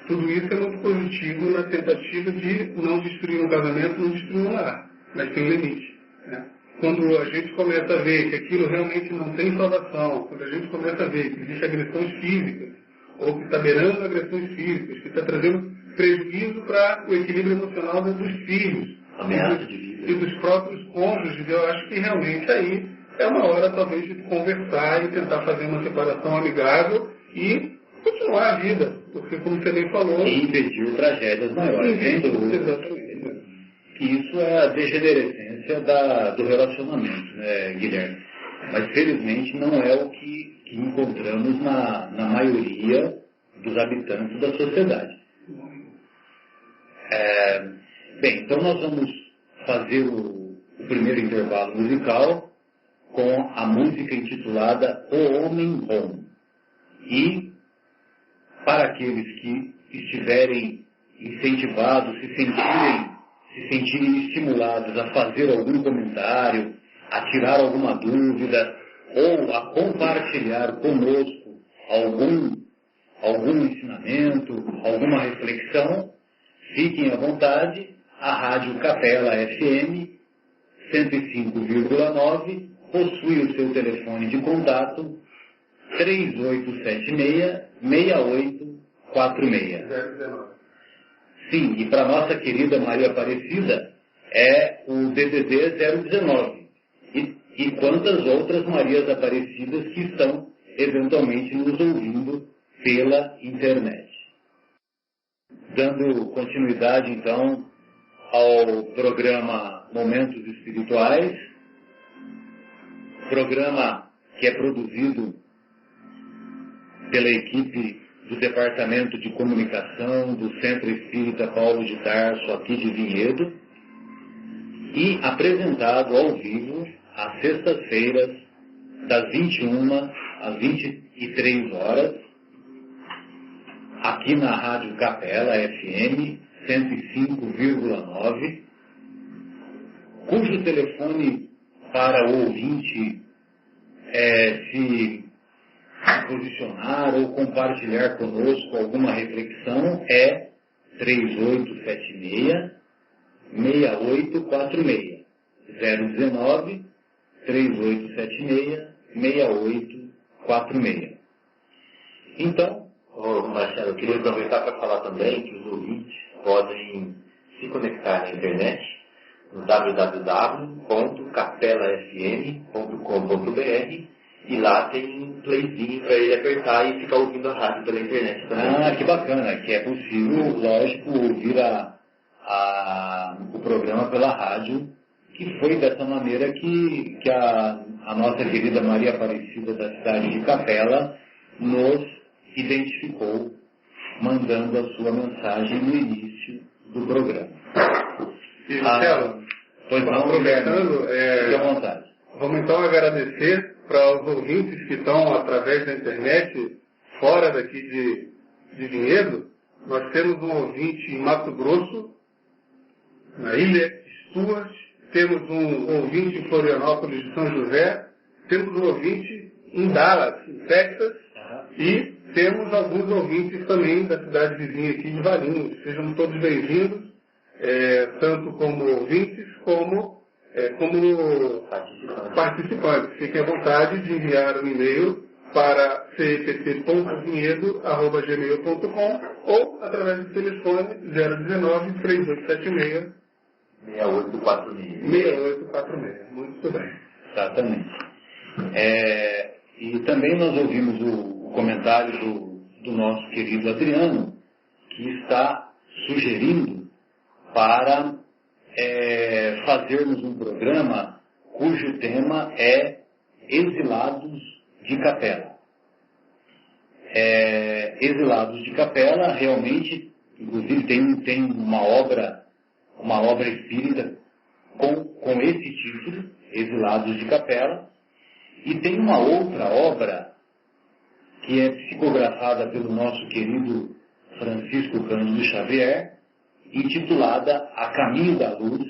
tudo isso é muito positivo na tentativa de não destruir um casamento, não destruir um lar, mas tem um limite. Né? Quando a gente começa a ver que aquilo realmente não tem salvação, quando a gente começa a ver que existem agressões físicas, ou que está beirando agressões físicas, que está trazendo prejuízo para o equilíbrio emocional dos filhos e dos próprios cônjuges, eu acho que realmente aí é uma hora talvez de conversar e tentar fazer uma separação amigável e continuar a vida, porque como você bem falou... E impedir tragédias maiores. Exatamente. Que isso é a degenerescência do relacionamento, né, Guilherme? Mas felizmente não é o que encontramos na maioria dos habitantes da sociedade. Bem, então nós vamos fazer o primeiro intervalo musical com a música intitulada O Homem Bom. E para aqueles que estiverem incentivados, se sentirem estimulados a fazer algum comentário, a tirar alguma dúvida ou a compartilhar conosco algum ensinamento, alguma reflexão, fiquem à vontade. A Rádio Capela FM 105,9 possui o seu telefone de contato 3876-6846. Sim, e para nossa querida Maria Aparecida é o DDD 019. E quantas outras Marias Aparecidas que estão eventualmente nos ouvindo pela internet. Dando continuidade então ao programa Momentos Espirituais, programa que é produzido pela equipe do Departamento de Comunicação do Centro Espírita Paulo de Tarso, aqui de Vinhedo, e apresentado ao vivo às sextas-feiras, das 21 às 23 horas, aqui na Rádio Capela FM 105,9, cujo telefone para o ouvinte se posicionar ou compartilhar conosco alguma reflexão é 3876-6846. 019 3876-6846. Então, Marcelo, eu queria aproveitar para falar também que os ouvintes podem se conectar na internet no www.capelafm.com.br e lá tem um playzinho para ele apertar e ficar ouvindo a rádio pela internet também. Que bacana, que é possível, lógico, ouvir o programa pela rádio, que foi dessa maneira que a nossa querida Maria Aparecida da cidade de Capela nos identificou, mandando a sua mensagem no início do programa. E, Marcelo, pois não, aproveitando, fique à vontade. Vamos então agradecer para os ouvintes que estão através da internet, fora daqui de Vinhedo. Nós temos um ouvinte em Mato Grosso, na Ilha Stuart, temos um ouvinte em Florianópolis de São José, temos um ouvinte em Dallas, em Texas, e temos alguns ouvintes também da cidade vizinha aqui de Valinhos. Sejam todos bem-vindos, tanto como ouvintes como participantes. Fiquem à vontade de enviar um e-mail para cept.vinhedo@gmail.com ou através do telefone 019-3876 6846. Muito bem. Exatamente. E também nós ouvimos o comentário do nosso querido Adriano, que está sugerindo para fazermos um programa cujo tema é Exilados de Capela. Exilados de Capela, realmente, inclusive tem uma obra espírita com esse título, Exilados de Capela, e tem uma outra obra que é psicografada pelo nosso querido Francisco Cândido Xavier, intitulada A Caminho da Luz,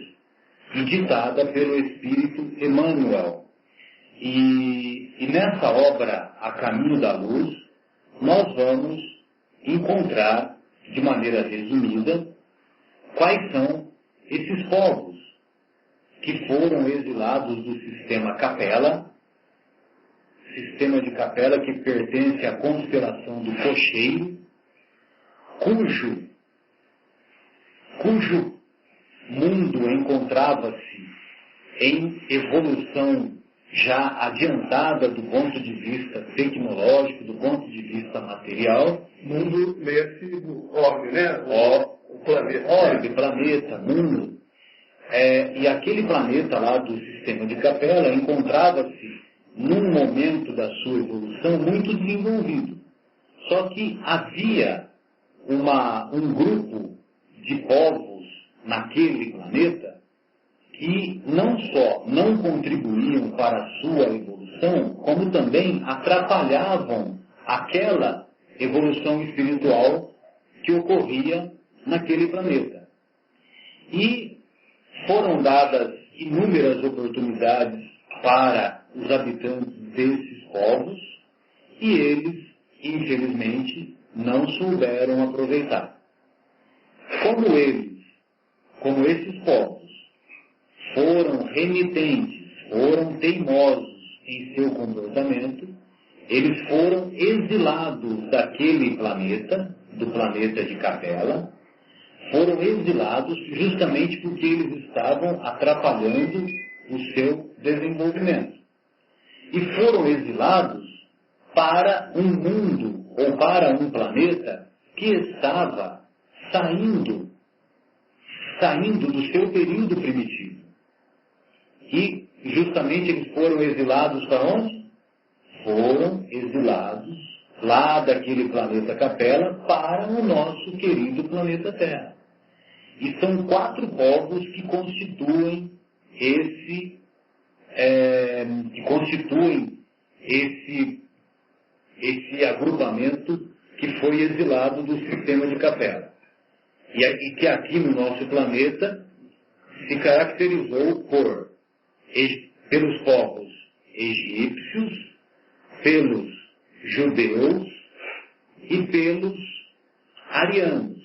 e ditada pelo Espírito Emmanuel. E nessa obra, A Caminho da Luz, nós vamos encontrar, de maneira resumida, quais são esses povos que foram exilados do sistema Capela, sistema de Capela que pertence à constelação do Cocheiro, cujo mundo encontrava-se em evolução já adiantada do ponto de vista tecnológico, do ponto de vista material. Mundo, leia-se do orbe, né? O planeta. Orbe, planeta, mundo. E aquele planeta lá do sistema de Capela encontrava-se num momento da sua evolução muito desenvolvido. Só que havia um grupo de povos naquele planeta que não só não contribuíam para a sua evolução, como também atrapalhavam aquela evolução espiritual que ocorria naquele planeta. E foram dadas inúmeras oportunidades para os habitantes desses povos e eles, infelizmente, não souberam aproveitar. Como esses povos, foram renitentes, foram teimosos em seu comportamento, eles foram exilados daquele planeta, do planeta de Capela, foram exilados justamente porque eles estavam atrapalhando o seu desenvolvimento. E foram exilados para um mundo, ou para um planeta, que estava saindo do seu período primitivo. E justamente eles foram exilados para onde? Foram exilados lá daquele planeta Capela para o nosso querido planeta Terra. E são 4 povos que constituem esse agrupamento que foi exilado do sistema de Capela. E que aqui no nosso planeta se caracterizou pelos povos egípcios, pelos judeus e pelos arianos.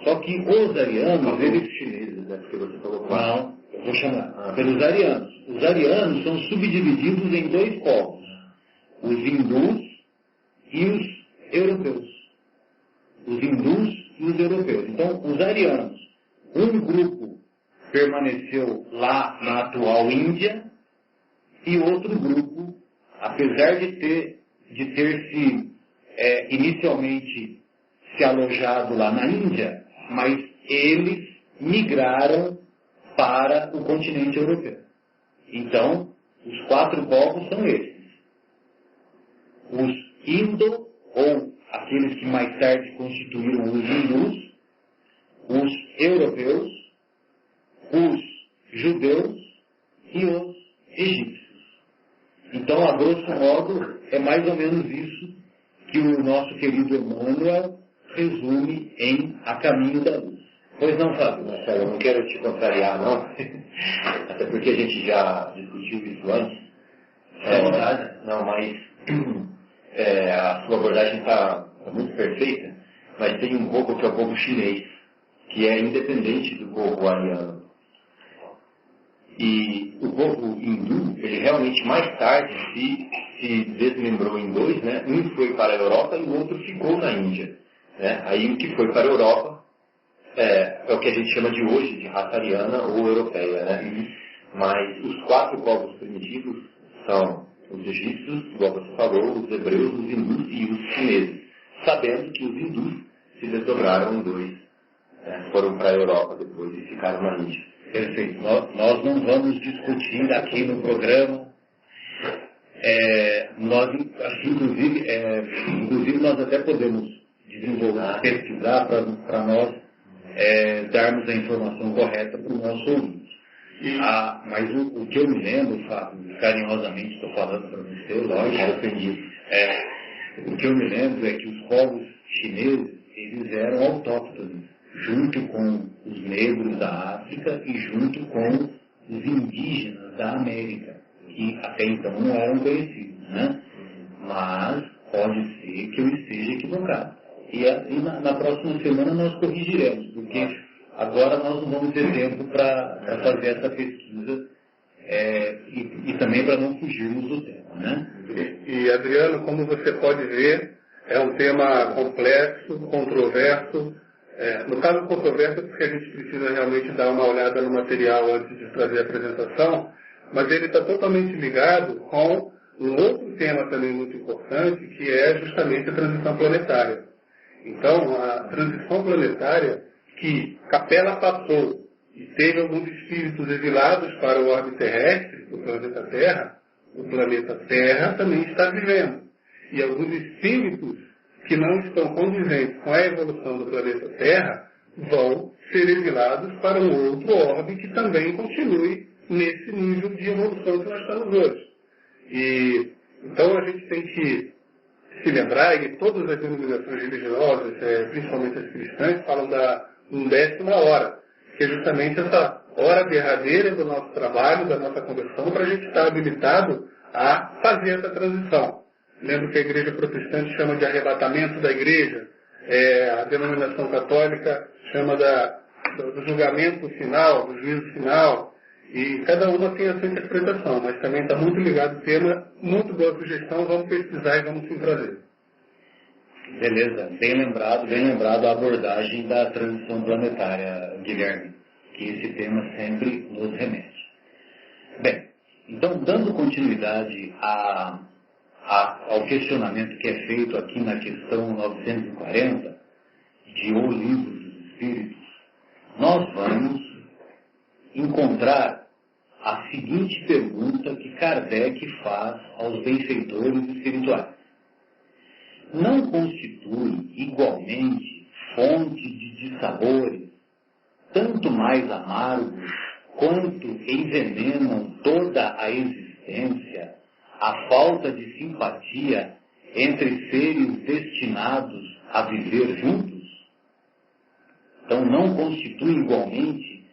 Só que os arianos, eles chineses, né, porque você falou não, eu vou chamar, pelos arianos. Os arianos são subdivididos em 2 povos, os hindus e os europeus. Os hindus e os europeus. Então, os arianos, um grupo permaneceu lá na atual Índia e outro grupo, apesar de ter se inicialmente se alojado lá na Índia, mas eles migraram para o continente europeu. Então, os 4 povos são esses. Os indo, ou aqueles que mais tarde constituíram os hindus, os europeus, os judeus e os egípcios. Então, a grosso modo, é mais ou menos isso que o nosso querido Emmanuel resume em A Caminho da Luz. Pois não, Fábio? Marcelo, eu não quero te contrariar, não. Até porque a gente já discutiu isso antes. É verdade. Não, mas a a sua abordagem está muito perfeita, mas tem um povo que é o povo chinês, que é independente do povo ariano. E o povo hindu, ele realmente mais tarde se desmembrou em dois, né? Um foi para a Europa e o outro ficou na Índia. Né? Aí o que foi para a Europa é o que a gente chama de hoje de raça ariana ou europeia. Né? Mas os 4 povos primitivos são os egípcios, igual você falou, os hebreus, os hindus e os chineses. Sabendo que os hindus se desdobraram em 2. Foram para a Europa depois e ficaram na Índia. Perfeito. Nós não vamos discutir aqui no programa. Inclusive nós até podemos desenvolver, pesquisar para nós darmos a informação correta para o nosso ouvinte. Mas o que eu me lembro, Fábio, carinhosamente estou falando para você, lógico, o que eu me lembro é que os povos chineses, eles eram autóctones, junto com os negros da África e junto com os indígenas da América, que até então não eram conhecidos, né? Mas pode ser que eu esteja equivocado. E na próxima semana nós corrigiremos, porque agora nós não vamos ter tempo para fazer essa pesquisa e também para não fugirmos do tema, né? E Adriano, como você pode ver, é um tema complexo, controverso. No caso controverso, é porque a gente precisa realmente dar uma olhada no material antes de trazer a apresentação, mas ele está totalmente ligado com um outro tema também muito importante, que é justamente a transição planetária. Então, a transição planetária que Capella passou e teve alguns espíritos exilados para o orbe terrestre, o planeta Terra também está vivendo. E alguns espíritos que não estão condizentes com a evolução do planeta Terra vão ser exilados para um outro orbe que também continue nesse nível de evolução que nós estamos hoje. Então a gente tem que se lembrar, e todas as denominações religiosas, principalmente as cristãs, falam da 10ª hora, que é justamente essa hora derradeira do nosso trabalho, da nossa conversão, para a gente estar habilitado a fazer essa transição. Lembro que a igreja protestante chama de arrebatamento da igreja, a denominação católica chama do julgamento final, do juízo final, e cada uma tem a sua interpretação, mas também está muito ligado ao tema, muito boa sugestão, vamos pesquisar e vamos se trazer. Beleza, bem lembrado a abordagem da transição planetária, Guilherme, que esse tema sempre nos remete. Bem, então, dando continuidade ao questionamento que é feito aqui na questão 940, de O Livro dos Espíritos, nós vamos encontrar a seguinte pergunta que Kardec faz aos benfeitores espirituais. Não constitui igualmente fonte de dissabores, tanto mais amargos, quanto envenenam toda a existência, a falta de simpatia entre seres destinados a viver juntos? Então não constitui igualmente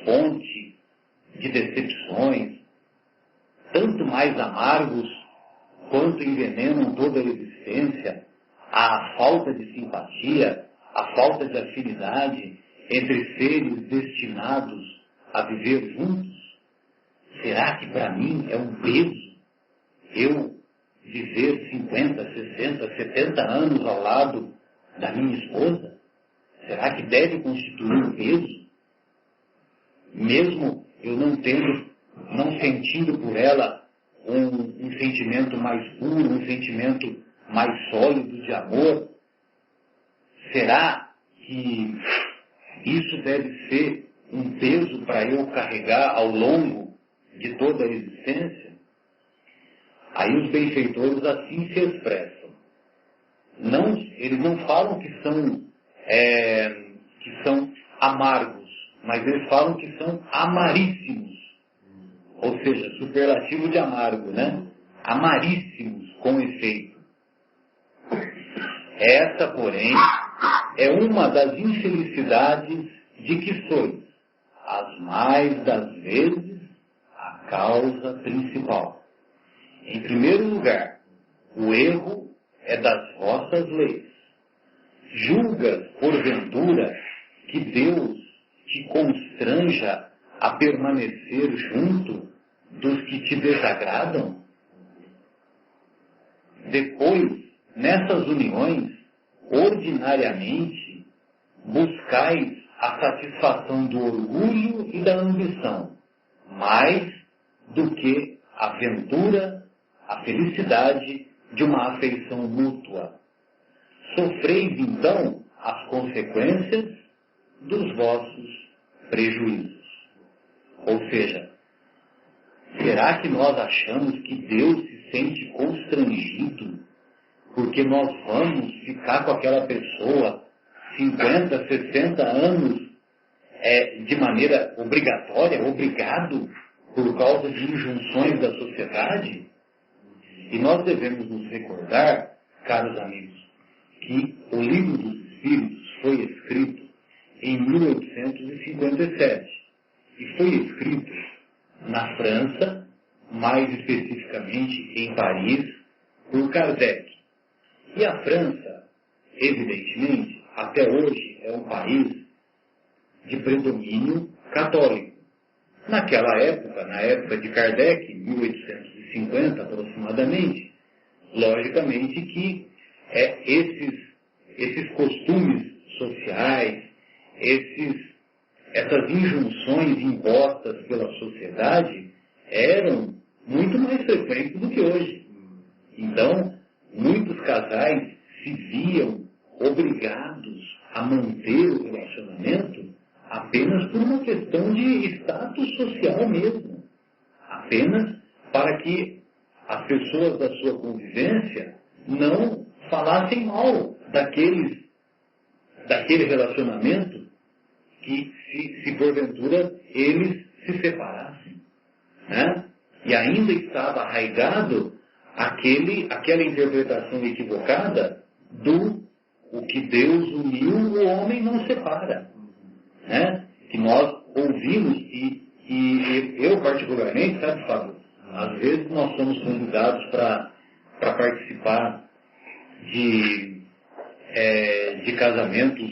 fonte de decepções, tanto mais amargos quanto envenenam toda a existência, a falta de simpatia, a falta de afinidade entre seres destinados a viver juntos? Será que para mim é um peso eu viver 50, 60, 70 anos ao lado da minha esposa? Será que deve constituir um peso? Mesmo eu não sentindo por ela um sentimento mais puro, um sentimento mais sólido de amor, será que isso deve ser um peso para eu carregar ao longo de toda a existência? Aí os benfeitores assim se expressam. Eles não falam que são amargos, mas eles falam que são amaríssimos. Ou seja, superlativo de amargo, né? Amaríssimos, com efeito. Essa, porém, é uma das infelicidades de que sois, as mais das vezes, a causa principal. Em primeiro lugar, o erro é das vossas leis. Julgas, porventura, que Deus te constranja a permanecer junto dos que te desagradam? Depois, nessas uniões, ordinariamente, buscais a satisfação do orgulho e da ambição, mais do que a ventura, a felicidade de uma afeição mútua. Sofreis, então, as consequências dos vossos prejuízos. Ou seja, será que nós achamos que Deus se sente constrangido porque nós vamos ficar com aquela pessoa 50, 60 anos de maneira obrigatória, obrigado, por causa de injunções da sociedade? E nós devemos nos recordar, caros amigos, que o Livro dos Espíritos foi escrito em 1857 e foi escrito na França, mais especificamente em Paris, por Kardec. E a França, evidentemente, até hoje é um país de predomínio católico. Naquela época, na época de Kardec, 1850 aproximadamente, logicamente que esses costumes sociais, essas injunções impostas pela sociedade eram muito mais frequentes do que hoje. Então, muitos casais se viam obrigados a manter o relacionamento apenas por uma questão de status social mesmo. Apenas para que as pessoas da sua convivência não falassem mal daquele relacionamento que, se porventura eles se separassem. Né? E ainda estava arraigado aquela interpretação equivocada do o que Deus uniu, o homem não separa. Né? Que nós ouvimos, e eu particularmente, sabe, Fábio, às vezes nós somos convidados para participar de casamentos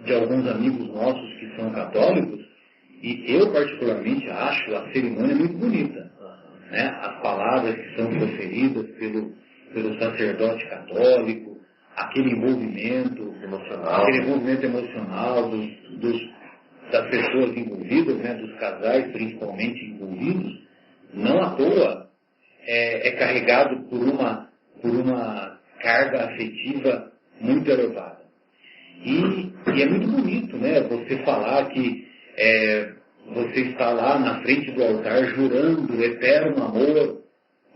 de alguns amigos nossos que são católicos, e eu particularmente acho a cerimônia muito bonita. Né? As palavras que são proferidas pelo sacerdote católico, aquele envolvimento emocional das pessoas envolvidas, né? Dos casais principalmente envolvidos, não à toa é carregado por uma carga afetiva muito elevada. E é muito bonito, né? Você falar que você está lá na frente do altar jurando eterno amor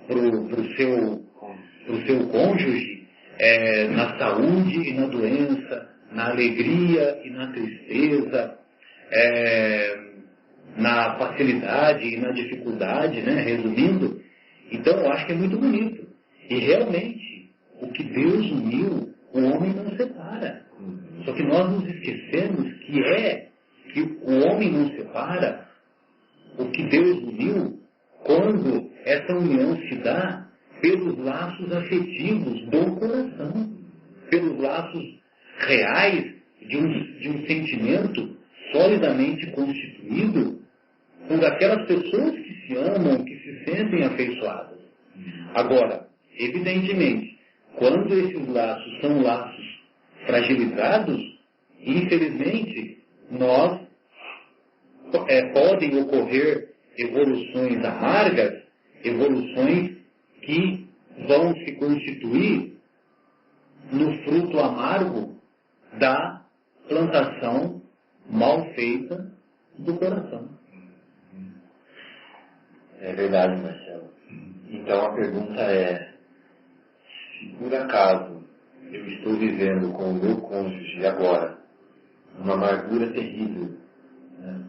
pro seu cônjuge, na saúde e na doença, na alegria e na tristeza, na facilidade e na dificuldade, né? Resumindo. Então, eu acho que é muito bonito. E realmente, o que Deus uniu, o homem não separa. Só que nós nos esquecemos que o homem não separa o que Deus uniu quando essa união se dá pelos laços afetivos do coração, pelos laços reais de um sentimento solidamente constituído por aquelas pessoas que se amam, que se sentem afeiçoadas. Agora, evidentemente, quando esses laços são laços fragilizados, infelizmente, podem ocorrer evoluções amargas, evoluções que vão se constituir no fruto amargo da plantação mal feita do coração. É verdade, Marcelo. Então a pergunta é, se por acaso eu estou vivendo com o meu cônjuge agora uma amargura terrível, né?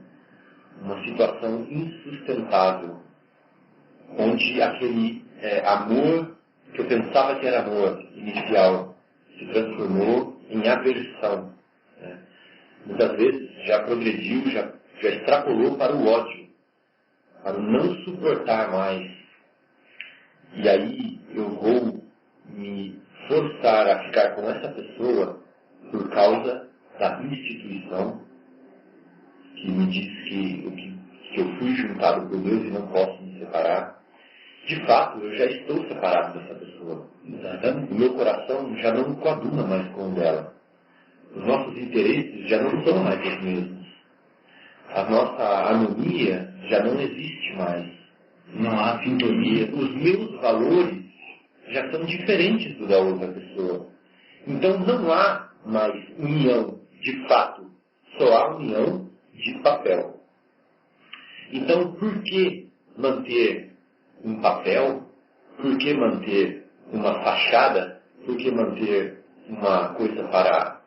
Uma situação insustentável, onde aquele amor que eu pensava que era amor inicial se transformou em aversão, né? Muitas vezes já progrediu, já extrapolou para o ódio, para o não suportar mais. E aí eu vou me forçar a ficar com essa pessoa por causa da instituição que me diz que eu fui juntado por Deus e não posso me separar. De fato, eu já estou separado dessa pessoa. O meu coração já não coaduna mais com o dela. Os nossos interesses já não são mais os mesmos. A nossa harmonia já não existe mais. Não há sintonia. Os meus valores já são diferentes do da outra pessoa. Então não há mais união de fato. Só há união de papel. Então por que manter um papel? Por que manter uma fachada? Por que manter uma coisa para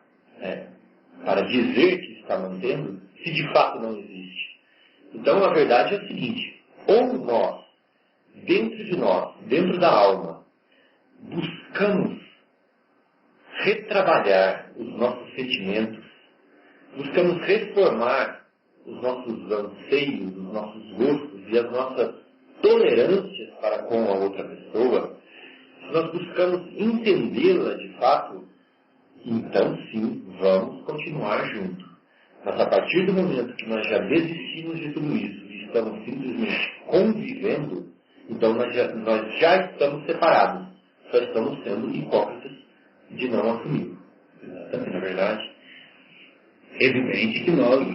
dizer que está mantendo, se de fato não existe? Então a verdade é a seguinte: ou nós, dentro de nós, dentro da alma, buscamos retrabalhar os nossos sentimentos, buscamos reformar os nossos anseios, os nossos gostos e as nossas tolerâncias para com a outra pessoa, se nós buscamos entendê-la de fato, então sim, vamos continuar juntos. Mas a partir do momento que nós já desistimos de tudo isso e estamos simplesmente convivendo, então nós já estamos separados. Só estamos sendo hipócritas de não assumir. Na verdade, evidente que nós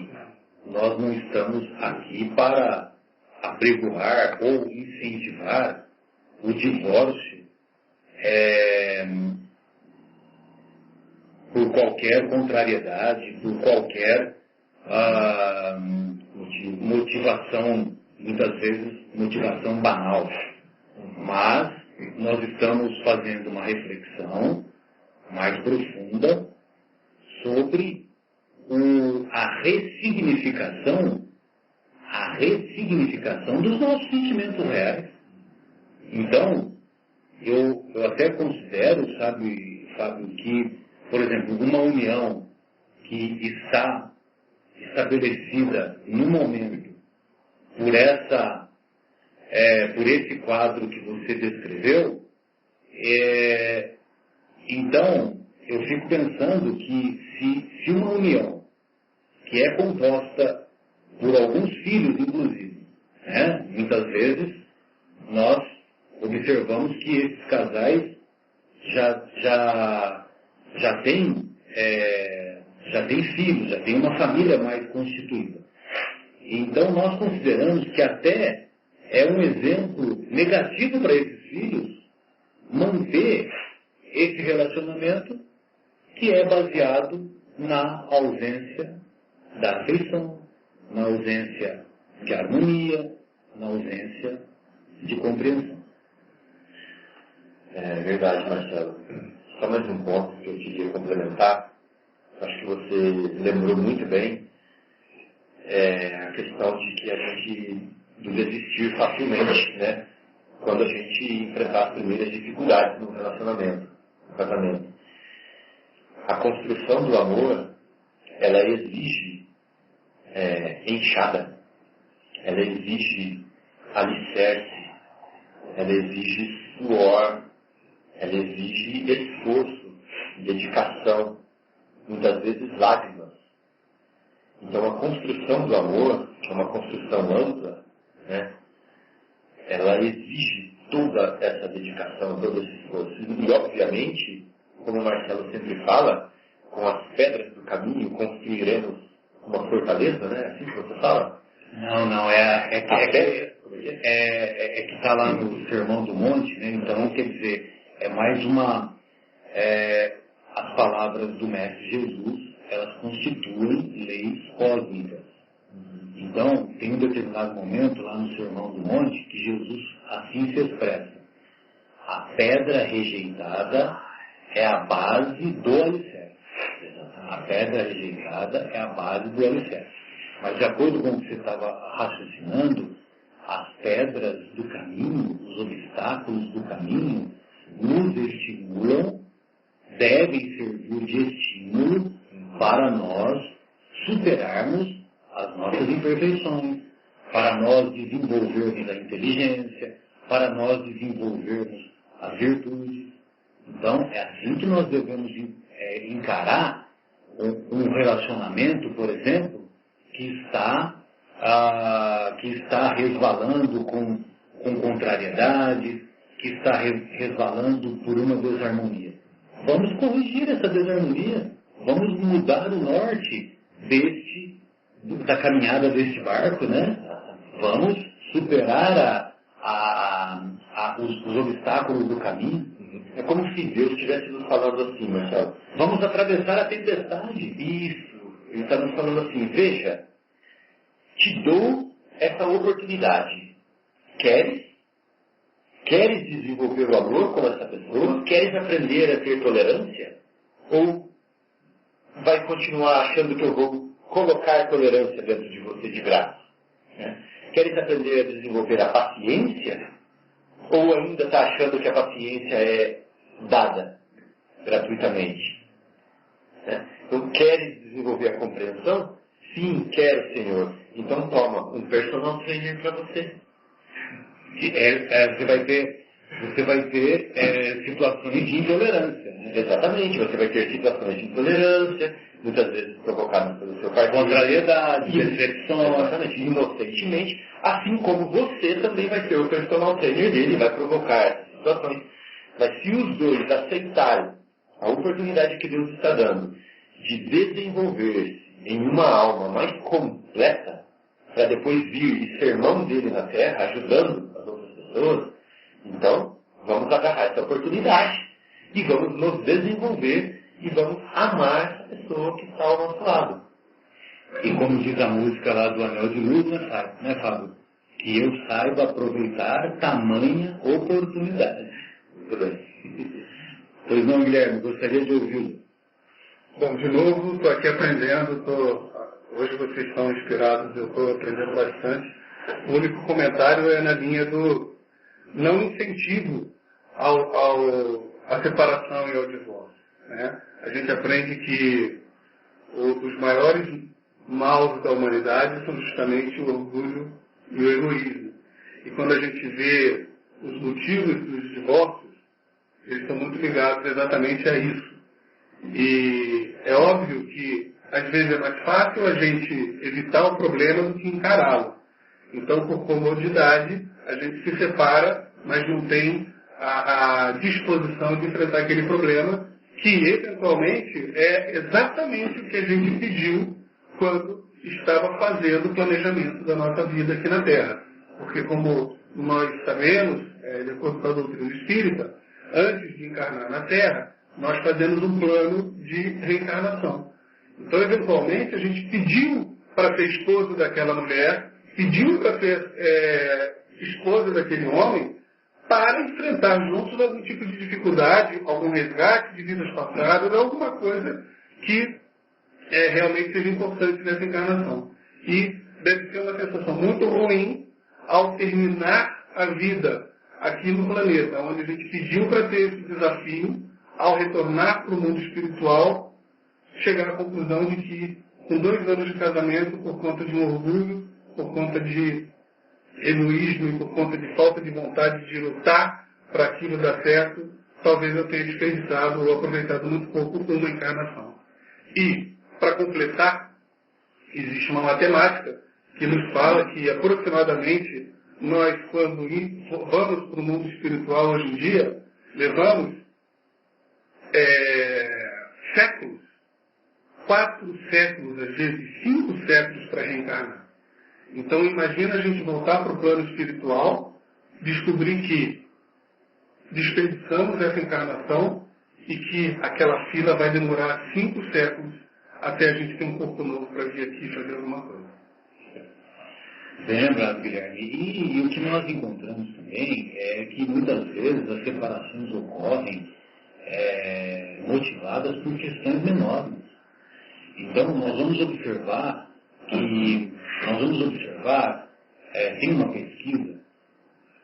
não estamos aqui para apregoar ou incentivar o divórcio por qualquer contrariedade, por qualquer motivação, muitas vezes motivação banal. Mas nós estamos fazendo uma reflexão mais profunda sobre a ressignificação dos nossos sentimentos reais. Então, eu até considero, sabe, Fábio, que, por exemplo, uma união que está estabelecida no momento por esse quadro que você descreveu, então eu fico pensando que se uma união que é composta por alguns filhos, inclusive, né? Muitas vezes nós observamos que esses casais já têm filhos, já têm uma família mais constituída. Então nós consideramos que até é um exemplo negativo para esses filhos manter esse relacionamento que é baseado na ausência da afeição, na ausência de harmonia, na ausência de compreensão. É verdade, Marcelo. Só mais um ponto que eu queria complementar. Acho que você lembrou muito bem a questão de que a gente do desistir facilmente, né? Quando a gente enfrentar as primeiras dificuldades no relacionamento, no casamento. A construção do amor, ela exige enxada, ela exige alicerce, ela exige suor, ela exige esforço, dedicação, muitas vezes lágrimas. Então a construção do amor, que é uma construção ampla, né, ela exige toda essa dedicação, todo esse esforço. E obviamente, como o Marcelo sempre fala, com as pedras do caminho construiremos uma fortaleza, né? Assim que você fala? Não, é que está lá no Sermão do Monte, né? Então, quer dizer, é mais uma... as palavras do Mestre Jesus, elas constituem leis cósmicas. Então, tem um determinado momento lá no Sermão do Monte que Jesus assim se expressa: a pedra rejeitada é a base do alicerce. A pedra rejeitada é a base do alicerce. Mas de acordo com o que você estava raciocinando, as pedras do caminho, os obstáculos do caminho, nos estimulam, devem servir de estímulo para nós superarmos as nossas imperfeições, para nós desenvolvermos a inteligência, para nós desenvolvermos as virtudes. Então, é assim que nós devemos encarar um relacionamento, por exemplo, que está resvalando com contrariedade, que está resvalando por uma desarmonia. Vamos corrigir essa desarmonia, vamos mudar o norte da caminhada deste barco, né? Vamos superar os obstáculos do caminho. É como se Deus estivesse nos falando assim, Marcelo. Vamos atravessar a tempestade. Isso. Ele está nos falando assim, veja, te dou essa oportunidade. Queres desenvolver o amor com essa pessoa? Queres aprender a ter tolerância? Ou vai continuar achando que eu vou colocar tolerância dentro de você de graça? Queres aprender a desenvolver a paciência? Ou ainda está achando que a paciência é dada gratuitamente? Então, queres desenvolver a compreensão? Sim, quero, Senhor. Então toma um personal trainer para você. Você vai ter situações de intolerância. Né? Exatamente, você vai ter situações de intolerância, muitas vezes provocadas pelo seu parceiro. Contrariedade, decepção. Exatamente, inocentemente, assim como você também vai ter o personal trainer dele, vai provocar situações. Mas se os dois aceitarem a oportunidade que Deus está dando de desenvolver-se em uma alma mais completa, para depois vir e ser mão dele na terra, ajudando as outras pessoas, então vamos agarrar essa oportunidade e vamos nos desenvolver e vamos amar essa pessoa que está ao nosso lado. E como diz a música lá do Anel de Luz, né, Fábio? Que eu saiba aproveitar tamanha oportunidade. Muito bem. Pois não, Guilherme, gostaria de ouvi-lo. Bom, de novo, estou aqui aprendendo, hoje vocês estão inspirados, eu estou aprendendo bastante. O único comentário é na linha do não incentivo à separação e ao divórcio. Né? A gente aprende que os maiores maus da humanidade são justamente o orgulho e o egoísmo. E quando a gente vê os motivos dos divórcios, eles estão muito ligados exatamente a isso. E é óbvio que às vezes é mais fácil a gente evitar o problema do que encará-lo. Então, por comodidade, a gente se separa, mas não tem a disposição de enfrentar aquele problema, que eventualmente é exatamente o que a gente pediu quando estava fazendo o planejamento da nossa vida aqui na Terra. Porque, como nós sabemos, de acordo com a doutrina espírita, antes de encarnar na Terra, nós fazemos um plano de reencarnação. Então, eventualmente, a gente pediu para ser esposo daquela mulher, pediu para ser esposa daquele homem, para enfrentar juntos algum tipo de dificuldade, algum resgate de vidas passadas, alguma coisa que realmente seja importante nessa encarnação. E deve ser uma sensação muito ruim ao terminar a vida aqui no planeta, onde a gente pediu para ter esse desafio, ao retornar para o mundo espiritual, chegar à conclusão de que, com 2 anos de casamento, por conta de um orgulho, por conta de egoísmo e por conta de falta de vontade de lutar para aquilo dar certo, talvez eu tenha desperdiçado ou aproveitado muito pouco uma encarnação. E, para completar, existe uma matemática que nos fala que aproximadamente nós, quando vamos para o mundo espiritual hoje em dia, levamos séculos, 4 séculos, às vezes 5 séculos para reencarnar. Então imagina a gente voltar para o plano espiritual, descobrir que desperdiçamos essa encarnação e que aquela fila vai demorar 5 séculos até a gente ter um corpo novo para vir aqui fazer alguma coisa. Bem lembrado, Guilherme. E o que nós encontramos também é que muitas vezes as separações ocorrem motivadas por questões menores. Então nós vamos observar tem uma pesquisa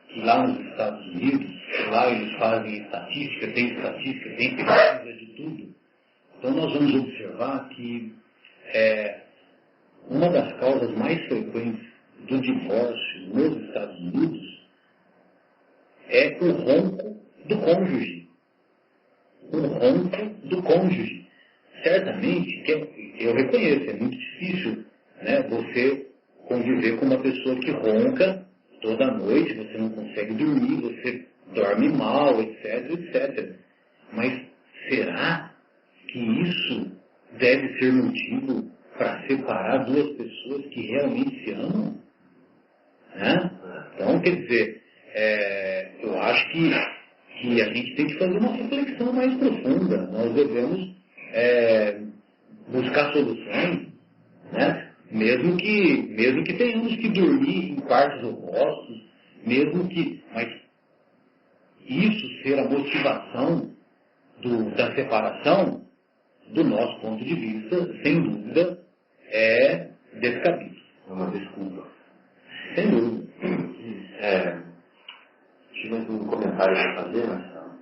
que lá nos Estados Unidos, lá eles fazem estatística, tem pesquisa de tudo. Então nós vamos observar que uma das causas mais frequentes do divórcio nos Estados Unidos é o ronco do cônjuge. o ronco do cônjuge. Certamente, eu reconheço, é muito difícil, né, você conviver com uma pessoa que ronca toda noite, você não consegue dormir, você dorme mal, etc, etc. Mas será que isso deve ser motivo para separar duas pessoas que realmente se amam? Né? Então, quer dizer, eu acho que a gente tem que fazer uma reflexão mais profunda. Nós devemos buscar soluções, né? Mesmo que tenhamos que dormir em quartos opostos, mas isso ser a motivação da separação, do nosso ponto de vista, sem dúvida, é descabido. É uma desculpa. Sem dúvida. Tinha mais um comentário para fazer, Marcelo?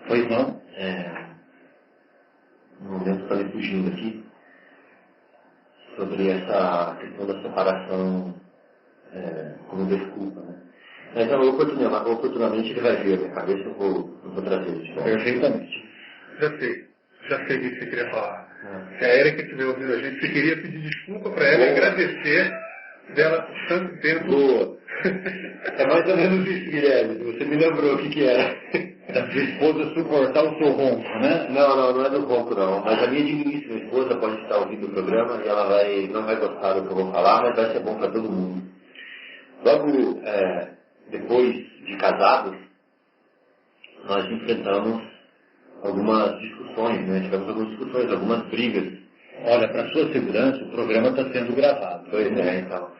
Pois não? No momento está me fugindo aqui, sobre essa questão da separação como desculpa, né? Então, oportunamente ele vai vir a minha cabeça, eu vou trazer isso. Perfeitamente. Já sei o que você queria falar. Se a Érica estiver ouvindo a gente, você queria pedir desculpa para ela e agradecer dela por tanto tempo. Boa. É mais ou menos isso, Guilherme. Você me lembrou o que era. Da sua esposa suportar o seu ronco, né? Não é do ronco, não. Mas a minha digníssima esposa pode estar ouvindo o programa e ela não vai gostar do que eu vou falar, mas vai ser bom para todo mundo. Logo depois de casados, nós enfrentamos algumas discussões, né? Tivemos algumas discussões, algumas brigas. Olha, para sua segurança, o programa está sendo gravado. Pois é, então.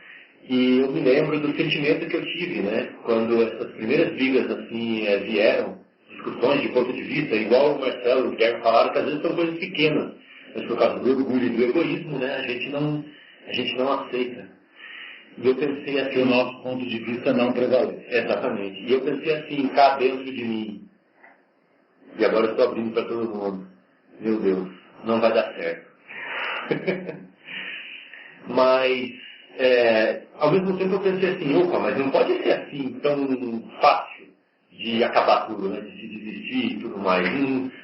E eu me lembro do sentimento que eu tive, né? Quando essas primeiras brigas, assim, vieram, discussões de ponto de vista, igual o Marcelo e o Guilherme falaram, que às vezes são coisas pequenas, mas por causa do orgulho e do egoísmo, né? A gente não aceita. E eu pensei assim... o nosso ponto de vista não prevalece. Exatamente. E eu pensei assim, cá dentro de mim, e agora eu estou abrindo para todo mundo, meu Deus, não vai dar certo. Mas, ao mesmo tempo eu pensei assim, opa, mas não pode ser assim tão fácil de acabar tudo, né? De se desistir e tudo mais.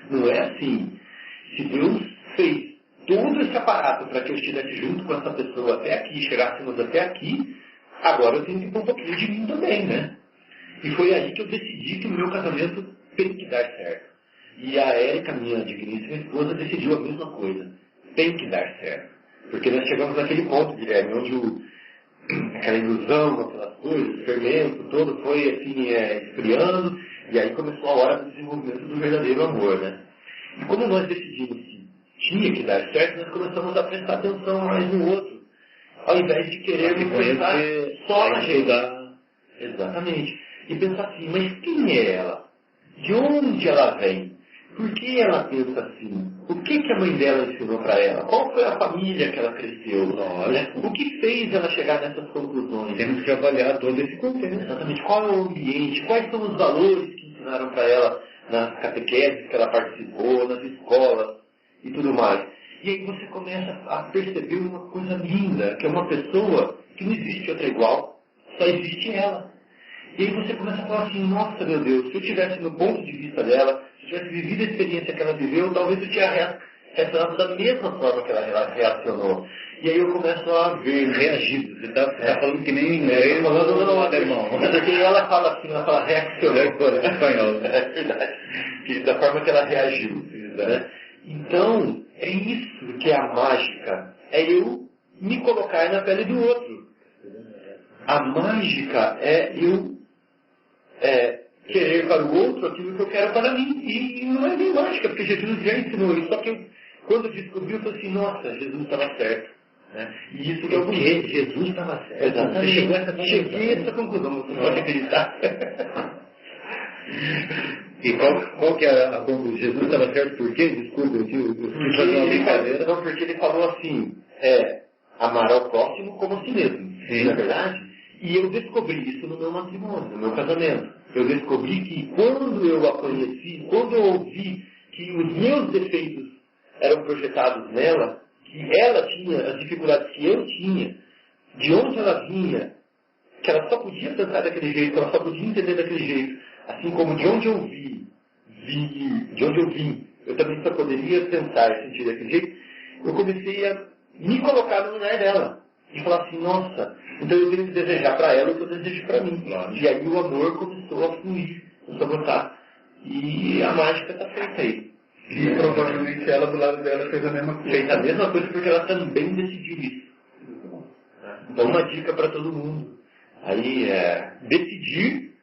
Não é assim. Se Deus fez todo esse aparato para que eu estivesse junto com essa pessoa até aqui, chegássemos até aqui, agora eu tenho que pôr um pouquinho de mim também, né? E foi aí que eu decidi que o meu casamento tem que dar certo. E a Érica, minha digníssima esposa, decidiu a mesma coisa. Tem que dar certo. Porque nós chegamos naquele ponto, Guilherme, onde aquela ilusão, aquelas coisas, o fermento todo foi assim, esfriando, e aí começou a hora do desenvolvimento do verdadeiro amor, né? E quando nós decidimos que tinha que dar certo, nós começamos a prestar atenção mais no outro, ao invés de querermos pensar só na gente. Exatamente. E pensar assim, mas quem é ela? De onde ela vem? Por que ela pensa assim? O que a mãe dela ensinou para ela? Qual foi a família que ela cresceu? Olha, o que fez ela chegar nessas conclusões? Temos que avaliar todo esse contexto. Exatamente. Qual é o ambiente? Quais são os valores que ensinaram para ela nas catequeses que ela participou, nas escolas e tudo mais? E aí você começa a perceber uma coisa linda, que é uma pessoa que não existe outra igual, só existe ela. E aí você começa a falar assim, nossa, meu Deus, se eu tivesse no ponto de vista dela, se eu tivesse vivido a experiência que ela viveu, talvez eu tinha reacionado da mesma forma que ela reacionou. E aí eu começo a ver, reagir. Você está falando que nem inglês, falando não, alemão. Porque ela fala assim, ela fala reaccionou. Espanhol. É verdade. Da forma que ela reagiu. Né? Então, é isso que é a mágica. É eu me colocar na pele do outro. A mágica é eu querer para o outro aquilo que eu quero para mim. E não é nem mágica, porque Jesus já ensinou isso. Só que quando eu descobri, eu falei assim, nossa, Jesus estava certo. Né? E isso que eu vi. Jesus estava certo. Exatamente. Cheguei a essa conclusão, você pode acreditar. E qual que é a conclusão? Jesus estava certo por quê? Desculpa, eu fiz fazer uma brincadeira. Não, porque ele falou assim, amar ao próximo como a si mesmo. Sim. Não é verdade? E eu descobri isso no meu matrimônio, no meu casamento. Eu descobri que quando eu a conheci, quando eu ouvi que os meus defeitos eram projetados nela, que ela tinha as dificuldades que eu tinha, de onde ela vinha, que ela só podia pensar daquele jeito, ela só podia entender daquele jeito, assim como de onde eu vi de onde eu vim, eu também só poderia pensar e sentir daquele jeito, eu comecei a me colocar no lugar dela. E falar assim, nossa, então eu tenho que desejar para ela o que eu desejo para mim. Claro. E aí o amor começou a fluir, começou a brotar. E a mágica está feita aí. E provavelmente ela do lado dela fez a mesma coisa. Fez a mesma coisa porque ela também decidiu isso. Então uma dica para todo mundo. Aí decidir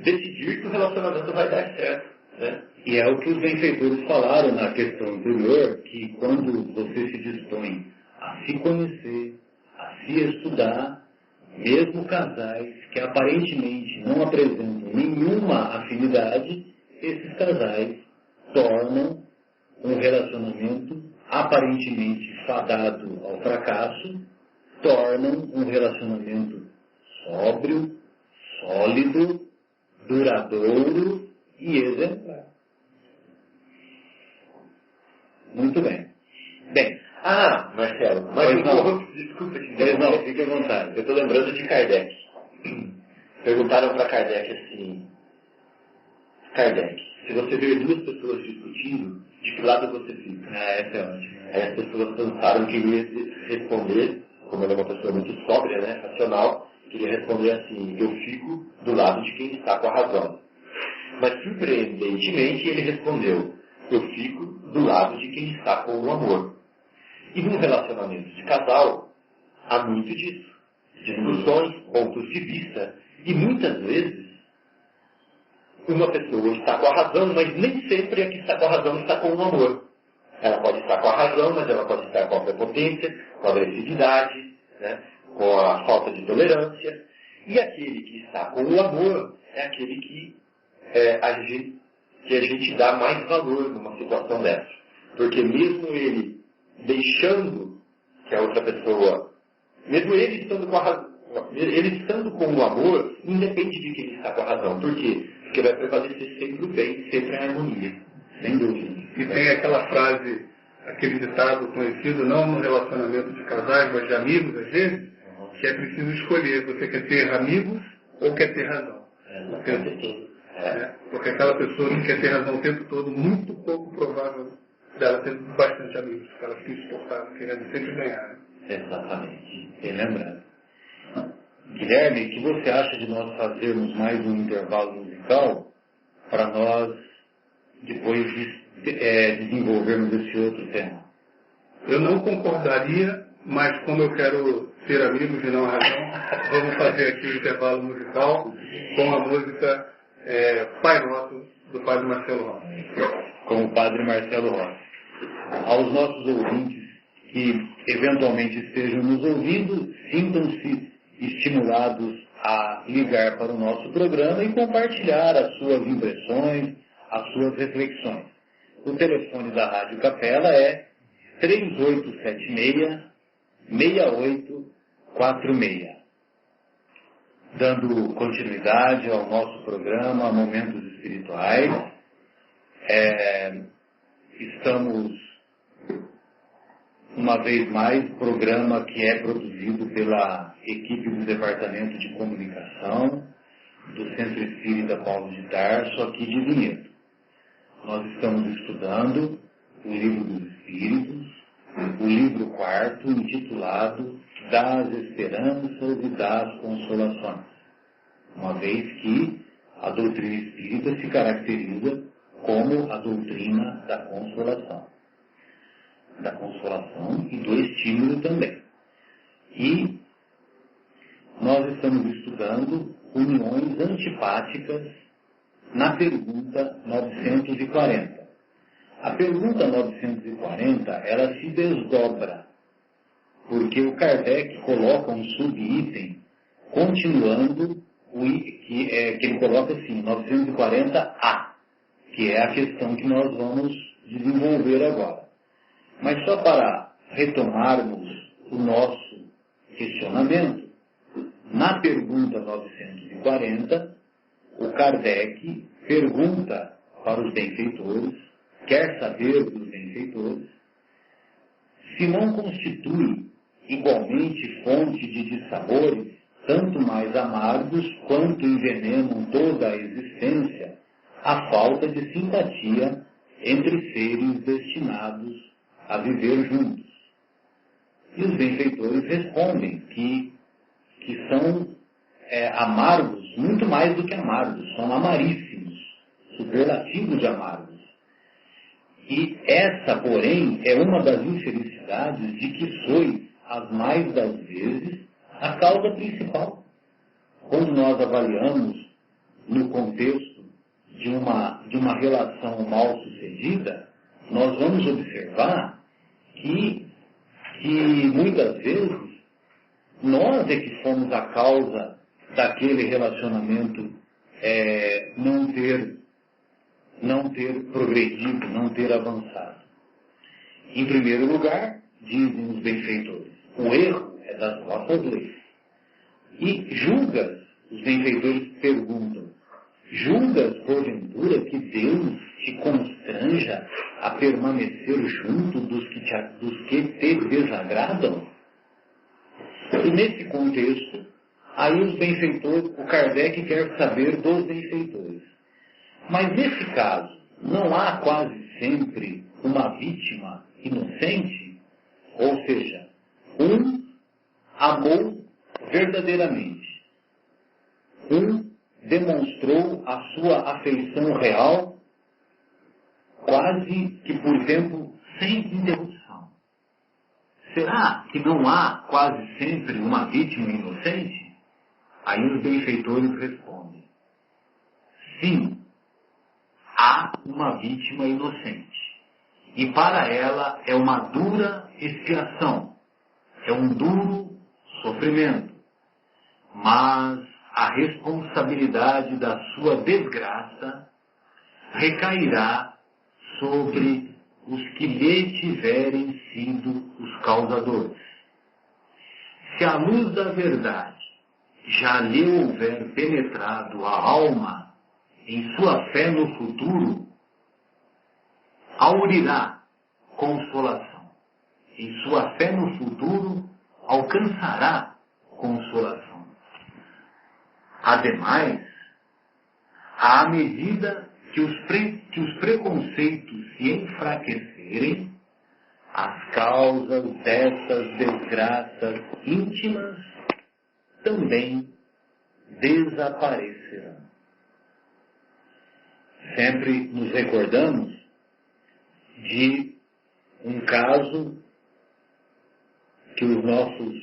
que o relacionamento vai dar certo. Né? E é o que os benfeitores falaram na questão anterior, que quando você se dispõe a se conhecer, a se estudar, mesmo casais que aparentemente não apresentam nenhuma afinidade, esses casais tornam um relacionamento aparentemente fadado ao fracasso, tornam um relacionamento sóbrio, sólido, duradouro e exemplar. Muito bem. Bem, Marcelo, mas desculpa te dizer. Não, fique à vontade. Eu estou lembrando de Kardec. Perguntaram para Kardec assim, Kardec, se você ver duas pessoas discutindo, de que lado você fica? Essa é ótima. Aí as pessoas pensaram que ele ia responder, como ele é uma pessoa muito sóbria, né, racional, que ele ia responder assim, eu fico do lado de quem está com a razão. Mas surpreendentemente ele respondeu, eu fico do lado de quem está com o amor. E num relacionamento de casal, há muito disso. Discussões, pontos de vista, e muitas vezes uma pessoa está com a razão, mas nem sempre a que está com a razão está com o amor. Ela pode estar com a razão, mas ela pode estar com a prepotência, com a agressividade, né, com a falta de tolerância. E aquele que está com o amor é aquele que a gente dá mais valor numa situação dessa. Porque mesmo ele deixando que a outra pessoa, mesmo ele estando com a razão, ele estando com o amor, independe de quem está com a razão. Por quê? Porque vai prevalecer sempre o bem, sempre a harmonia. Sem dúvida. E tem aquela frase, aquele ditado conhecido, não no relacionamento de casais, mas de amigos, às vezes, que é preciso escolher. Você quer ter amigos ou quer ter razão? Porque aquela pessoa que quer ter razão o tempo todo, muito pouco provável dela ter bastante amigos, porque ela fica insuportável, querendo sempre ganhar. Né? Exatamente. Bem lembrado. Guilherme, o que você acha de nós fazermos mais um intervalo musical para nós depois desenvolvermos esse outro tema? Eu não concordaria, mas como eu quero ser amigos e não a razão, vamos fazer aqui o intervalo musical com a música Pai Nosso, do Padre Marcelo Rossi. Com o Padre Marcelo Rossi. Aos nossos ouvintes que eventualmente estejam nos ouvindo, sintam-se estimulados a ligar para o nosso programa e compartilhar as suas impressões, as suas reflexões. O telefone da Rádio Capela é 3876-6846. Dando continuidade ao nosso programa Momentos Espirituais, estamos, uma vez mais, programa que é produzido pela equipe do Departamento de Comunicação do Centro Espírita Paulo de Tarso, aqui de Vinhedo. Nós estamos estudando o Livro dos Espíritos, o livro 4º, intitulado Das Esperanças e das Consolações, uma vez que a doutrina espírita se caracteriza como a doutrina da consolação e do estímulo também. E nós estamos estudando uniões antipáticas na pergunta 940. A pergunta 940, ela se desdobra, porque o Kardec coloca um subitem, continuando, que ele coloca assim, 940A, que é a questão que nós vamos desenvolver agora. Mas só para retomarmos o nosso questionamento, na pergunta 940, o Kardec pergunta para os benfeitores, quer saber dos benfeitores, se não constitui igualmente fonte de dissabores, tanto mais amargos quanto envenenam toda a existência, a falta de simpatia entre seres destinados a viver juntos. E os benfeitores respondem que são amargos, muito mais do que amargos, são amaríssimos, superlativos de amargos. E essa, porém, é uma das infelicidades de que sois, as mais das vezes, a causa principal. Quando nós avaliamos no contexto de uma relação mal sucedida, nós vamos observar que muitas vezes nós é que somos a causa daquele relacionamento não ter progredido, não ter avançado. Em primeiro lugar, dizem os benfeitores, o erro é das vossas leis. E julgas, os benfeitores perguntam, julgas, porventura, que Deus te constranja a permanecer junto dos que te desagradam? E nesse contexto, aí os benfeitores, o Kardec quer saber dos benfeitores. Mas nesse caso, não há quase sempre uma vítima inocente? Ou seja, um amou verdadeiramente. Um demonstrou a sua afeição real, quase que por tempo sem interrupção. Será que não há quase sempre uma vítima inocente? Aí os benfeitores respondem, sim, há uma vítima inocente. E para ela é uma dura expiação, é um duro sofrimento. Mas a responsabilidade da sua desgraça recairá sobre os que lhe tiverem sido os causadores. Se a luz da verdade já lhe houver penetrado a alma em sua fé no futuro, aurirá consolação. Em sua fé no futuro, alcançará consolação. Ademais, à medida que os preconceitos se enfraquecerem, as causas dessas desgraças íntimas também desaparecerão. Sempre nos recordamos de um caso que os nossos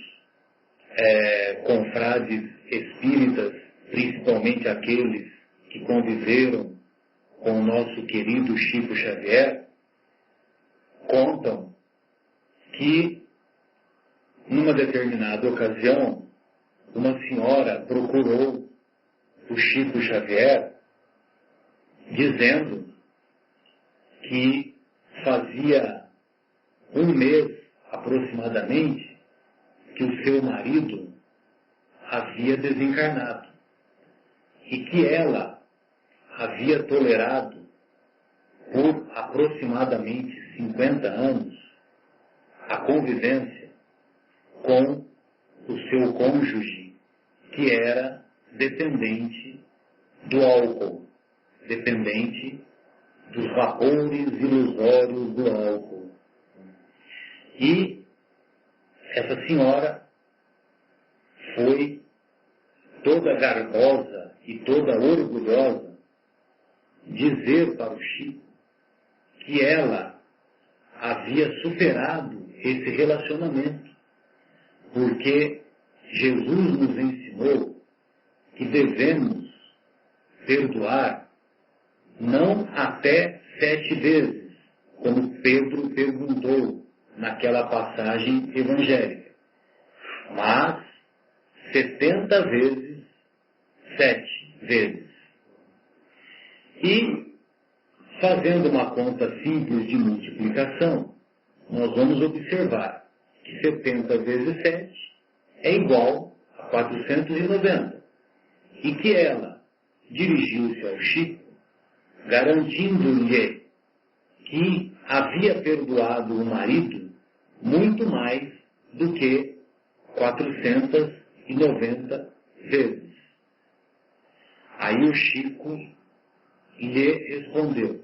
confrades espíritas, principalmente aqueles que conviveram com o nosso querido Chico Xavier, contam que, numa determinada ocasião, uma senhora procurou o Chico Xavier dizendo que fazia um mês aproximadamente que o seu marido havia desencarnado e que ela havia tolerado por aproximadamente 50 anos a convivência com o seu cônjuge, que era dependente do álcool, dependente dos vapores ilusórios do álcool. E essa senhora foi toda garbosa e toda orgulhosa dizer para o Chico que ela havia superado esse relacionamento, porque Jesus nos ensinou que devemos perdoar não até 7 vezes, como Pedro perguntou naquela passagem evangélica, mas 70 vezes 7 vezes. E, fazendo uma conta simples de multiplicação, nós vamos observar que 70 vezes 7 é igual a 490. E que ela dirigiu-se ao Chico, garantindo-lhe que havia perdoado o marido muito mais do que 490 vezes. Aí o Chico e lhe respondeu: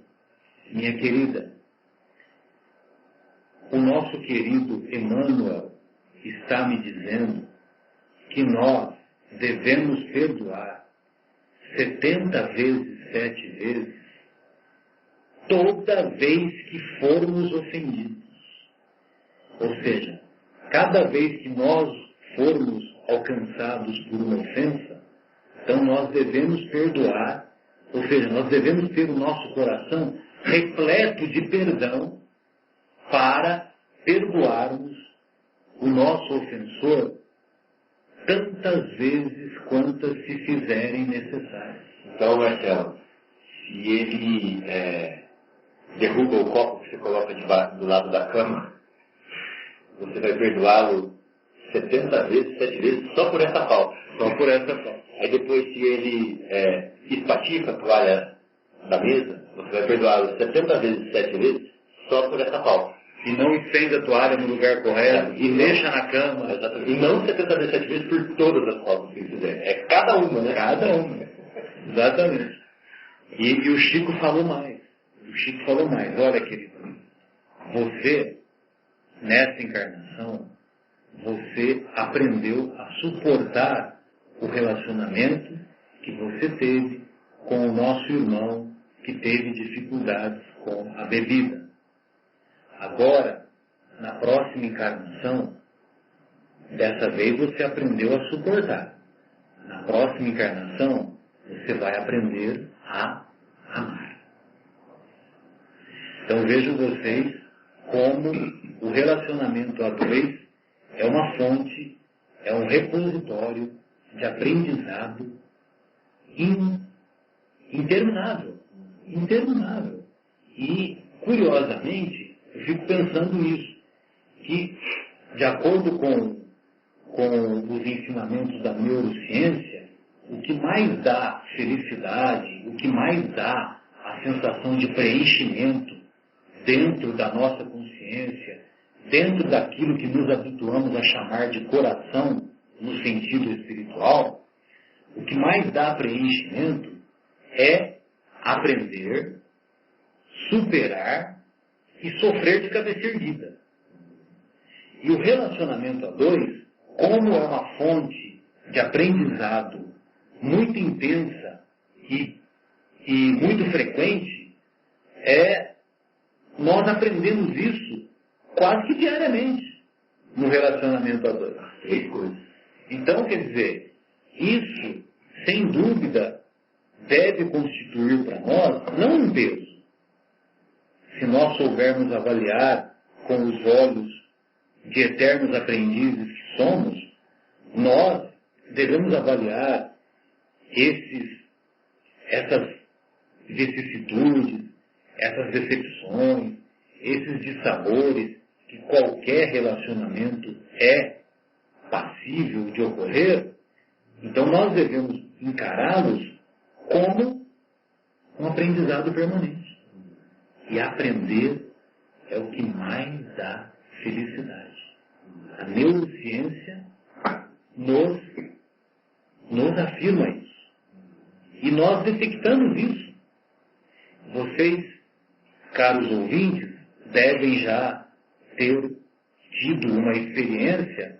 minha querida, o nosso querido Emmanuel está me dizendo que nós devemos perdoar 70 vezes, 7 vezes, toda vez que formos ofendidos. Ou seja, cada vez que nós formos alcançados por uma ofensa, então nós devemos perdoar, ou seja, nós devemos ter o nosso coração repleto de perdão para perdoarmos o nosso ofensor tantas vezes quantas se fizerem necessárias. Então, Marcelo, se ele derruba o copo que você coloca do lado da cama, você vai perdoá-lo 70 vezes, 7 vezes, só por essa falta. Só por essa falta. Aí depois, se ele espatifa a toalha da mesa, você vai perdoá-lo 70 vezes, 7 vezes, só por essa falta. E não estende a toalha no lugar correto, e deixa na cama. Exatamente. E não 70 vezes, 7 vezes por todas as faltas que ele fizer. É cada uma, né? Cada uma. Exatamente. E o Chico falou mais. Olha, querido, você, nessa encarnação, você aprendeu a suportar o relacionamento que você teve com o nosso irmão que teve dificuldades com a bebida. Agora, na próxima encarnação, dessa vez você aprendeu a suportar. Na próxima encarnação, você vai aprender a amar. Então vejam vocês como o relacionamento a dois é uma fonte, é um repositório de aprendizado interminável. E, curiosamente, eu fico pensando nisso, que, de acordo com os ensinamentos da neurociência, o que mais dá felicidade, o que mais dá a sensação de preenchimento dentro da nossa consciência, dentro daquilo que nos habituamos a chamar de coração, no sentido espiritual, o que mais dá preenchimento é aprender, superar e sofrer de cabeça erguida. E o relacionamento a dois, como é uma fonte de aprendizado muito intensa e muito frequente, nós aprendemos isso quase que diariamente no relacionamento a dois. Três coisas. Então, quer dizer, isso, sem dúvida, deve constituir para nós não um peso. Se nós soubermos avaliar com os olhos de eternos aprendizes que somos, nós devemos avaliar essas vicissitudes, essas decepções, esses dissabores que qualquer relacionamento é passível de ocorrer. Então nós devemos encará-los como um aprendizado permanente. E aprender é o que mais dá felicidade. A neurociência nos afirma isso. E nós detectamos isso. Vocês, caros ouvintes, devem já ter tido uma experiência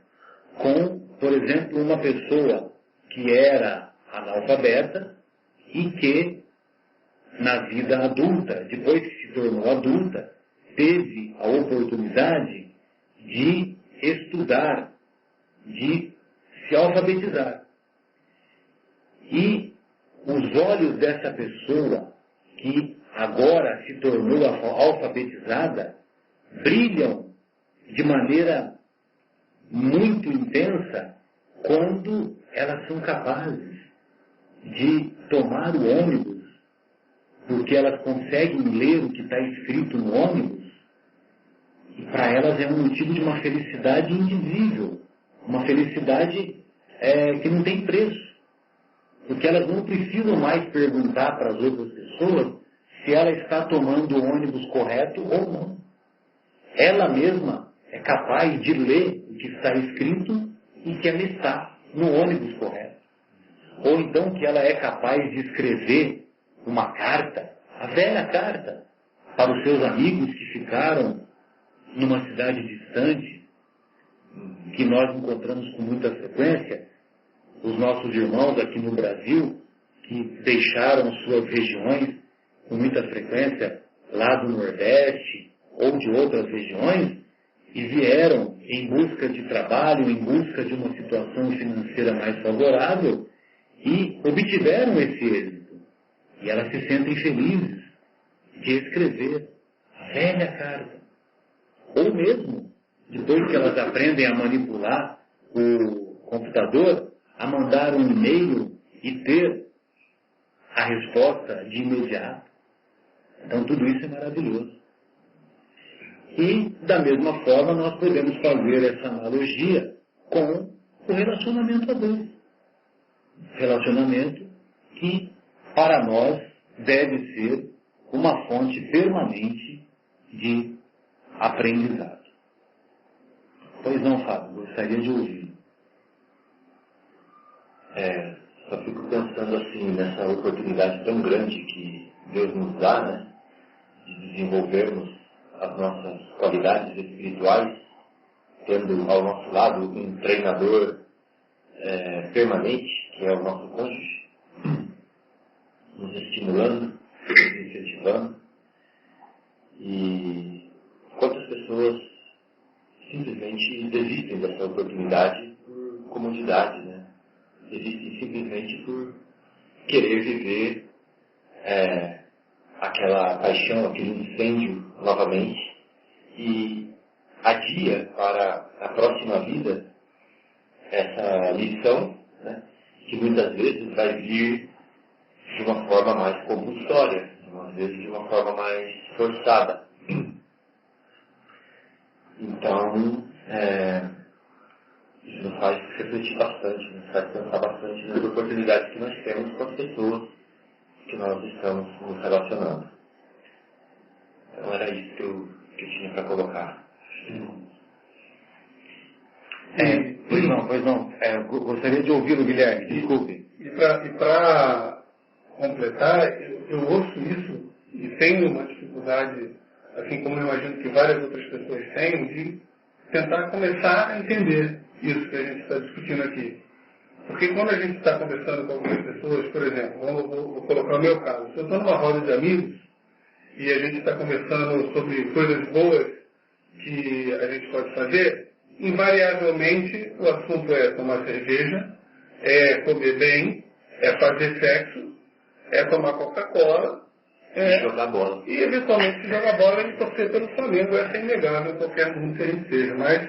com, por exemplo, uma pessoa que era analfabeta e que, na vida adulta, depois que se tornou adulta, teve a oportunidade de estudar, de se alfabetizar. E os olhos dessa pessoa que agora se tornou alfabetizada brilham de maneira muito intensa quando elas são capazes de tomar o ônibus, porque elas conseguem ler o que está escrito no ônibus, e para elas é um motivo de uma felicidade indizível, uma felicidade que não tem preço, porque elas não precisam mais perguntar para as outras pessoas se ela está tomando o ônibus correto ou não. Ela mesma é capaz de ler o que está escrito e que ela está no ônibus correto. Ou então que ela é capaz de escrever uma carta, a velha carta, para os seus amigos que ficaram numa cidade distante, que nós encontramos com muita frequência, os nossos irmãos aqui no Brasil, que deixaram suas regiões com muita frequência lá do Nordeste ou de outras regiões e vieram em busca de trabalho, em busca de uma situação financeira mais favorável e obtiveram esse êxito. E elas se sentem felizes de escrever a velha carta. Ou mesmo, depois que elas aprendem a manipular o computador, a mandar um e-mail e ter a resposta de imediato. Então tudo isso é maravilhoso. E, da mesma forma, nós podemos fazer essa analogia com o relacionamento a dois. Relacionamento que, para nós, deve ser uma fonte permanente de aprendizado. Pois não, Fábio, gostaria de ouvir. Só fico pensando assim, nessa oportunidade tão grande que Deus nos dá, né? De desenvolvermos as nossas qualidades espirituais, tendo ao nosso lado um treinador permanente, que é o nosso cônjuge, nos estimulando, nos incentivando. E quantas pessoas simplesmente desistem dessa oportunidade por comodidade, né? Desistem simplesmente por querer viver aquela paixão, aquele incêndio novamente e adia para a próxima vida essa lição, né, que muitas vezes vai vir de uma forma mais compulsória, às vezes de uma forma mais forçada. Então, isso nos faz refletir bastante, nos faz pensar bastante nas oportunidades que nós temos com as pessoas que nós estamos nos relacionando. Então era isso que eu tinha para colocar. Pois não. Gostaria de ouvi-lo, Guilherme. Desculpe. E para completar, eu ouço isso e tenho uma dificuldade, assim como eu imagino que várias outras pessoas têm, de tentar começar a entender isso que a gente está discutindo aqui. Porque quando a gente está conversando com algumas pessoas, por exemplo, vou colocar o meu caso, se eu estou numa roda de amigos e a gente está conversando sobre coisas boas que a gente pode fazer, invariavelmente o assunto é tomar cerveja, é comer bem, é fazer sexo, é tomar Coca-Cola, jogar bola. E eventualmente jogar bola e torcer pelo Flamengo. Essa é inegável, qualquer mundo que a gente seja. Mas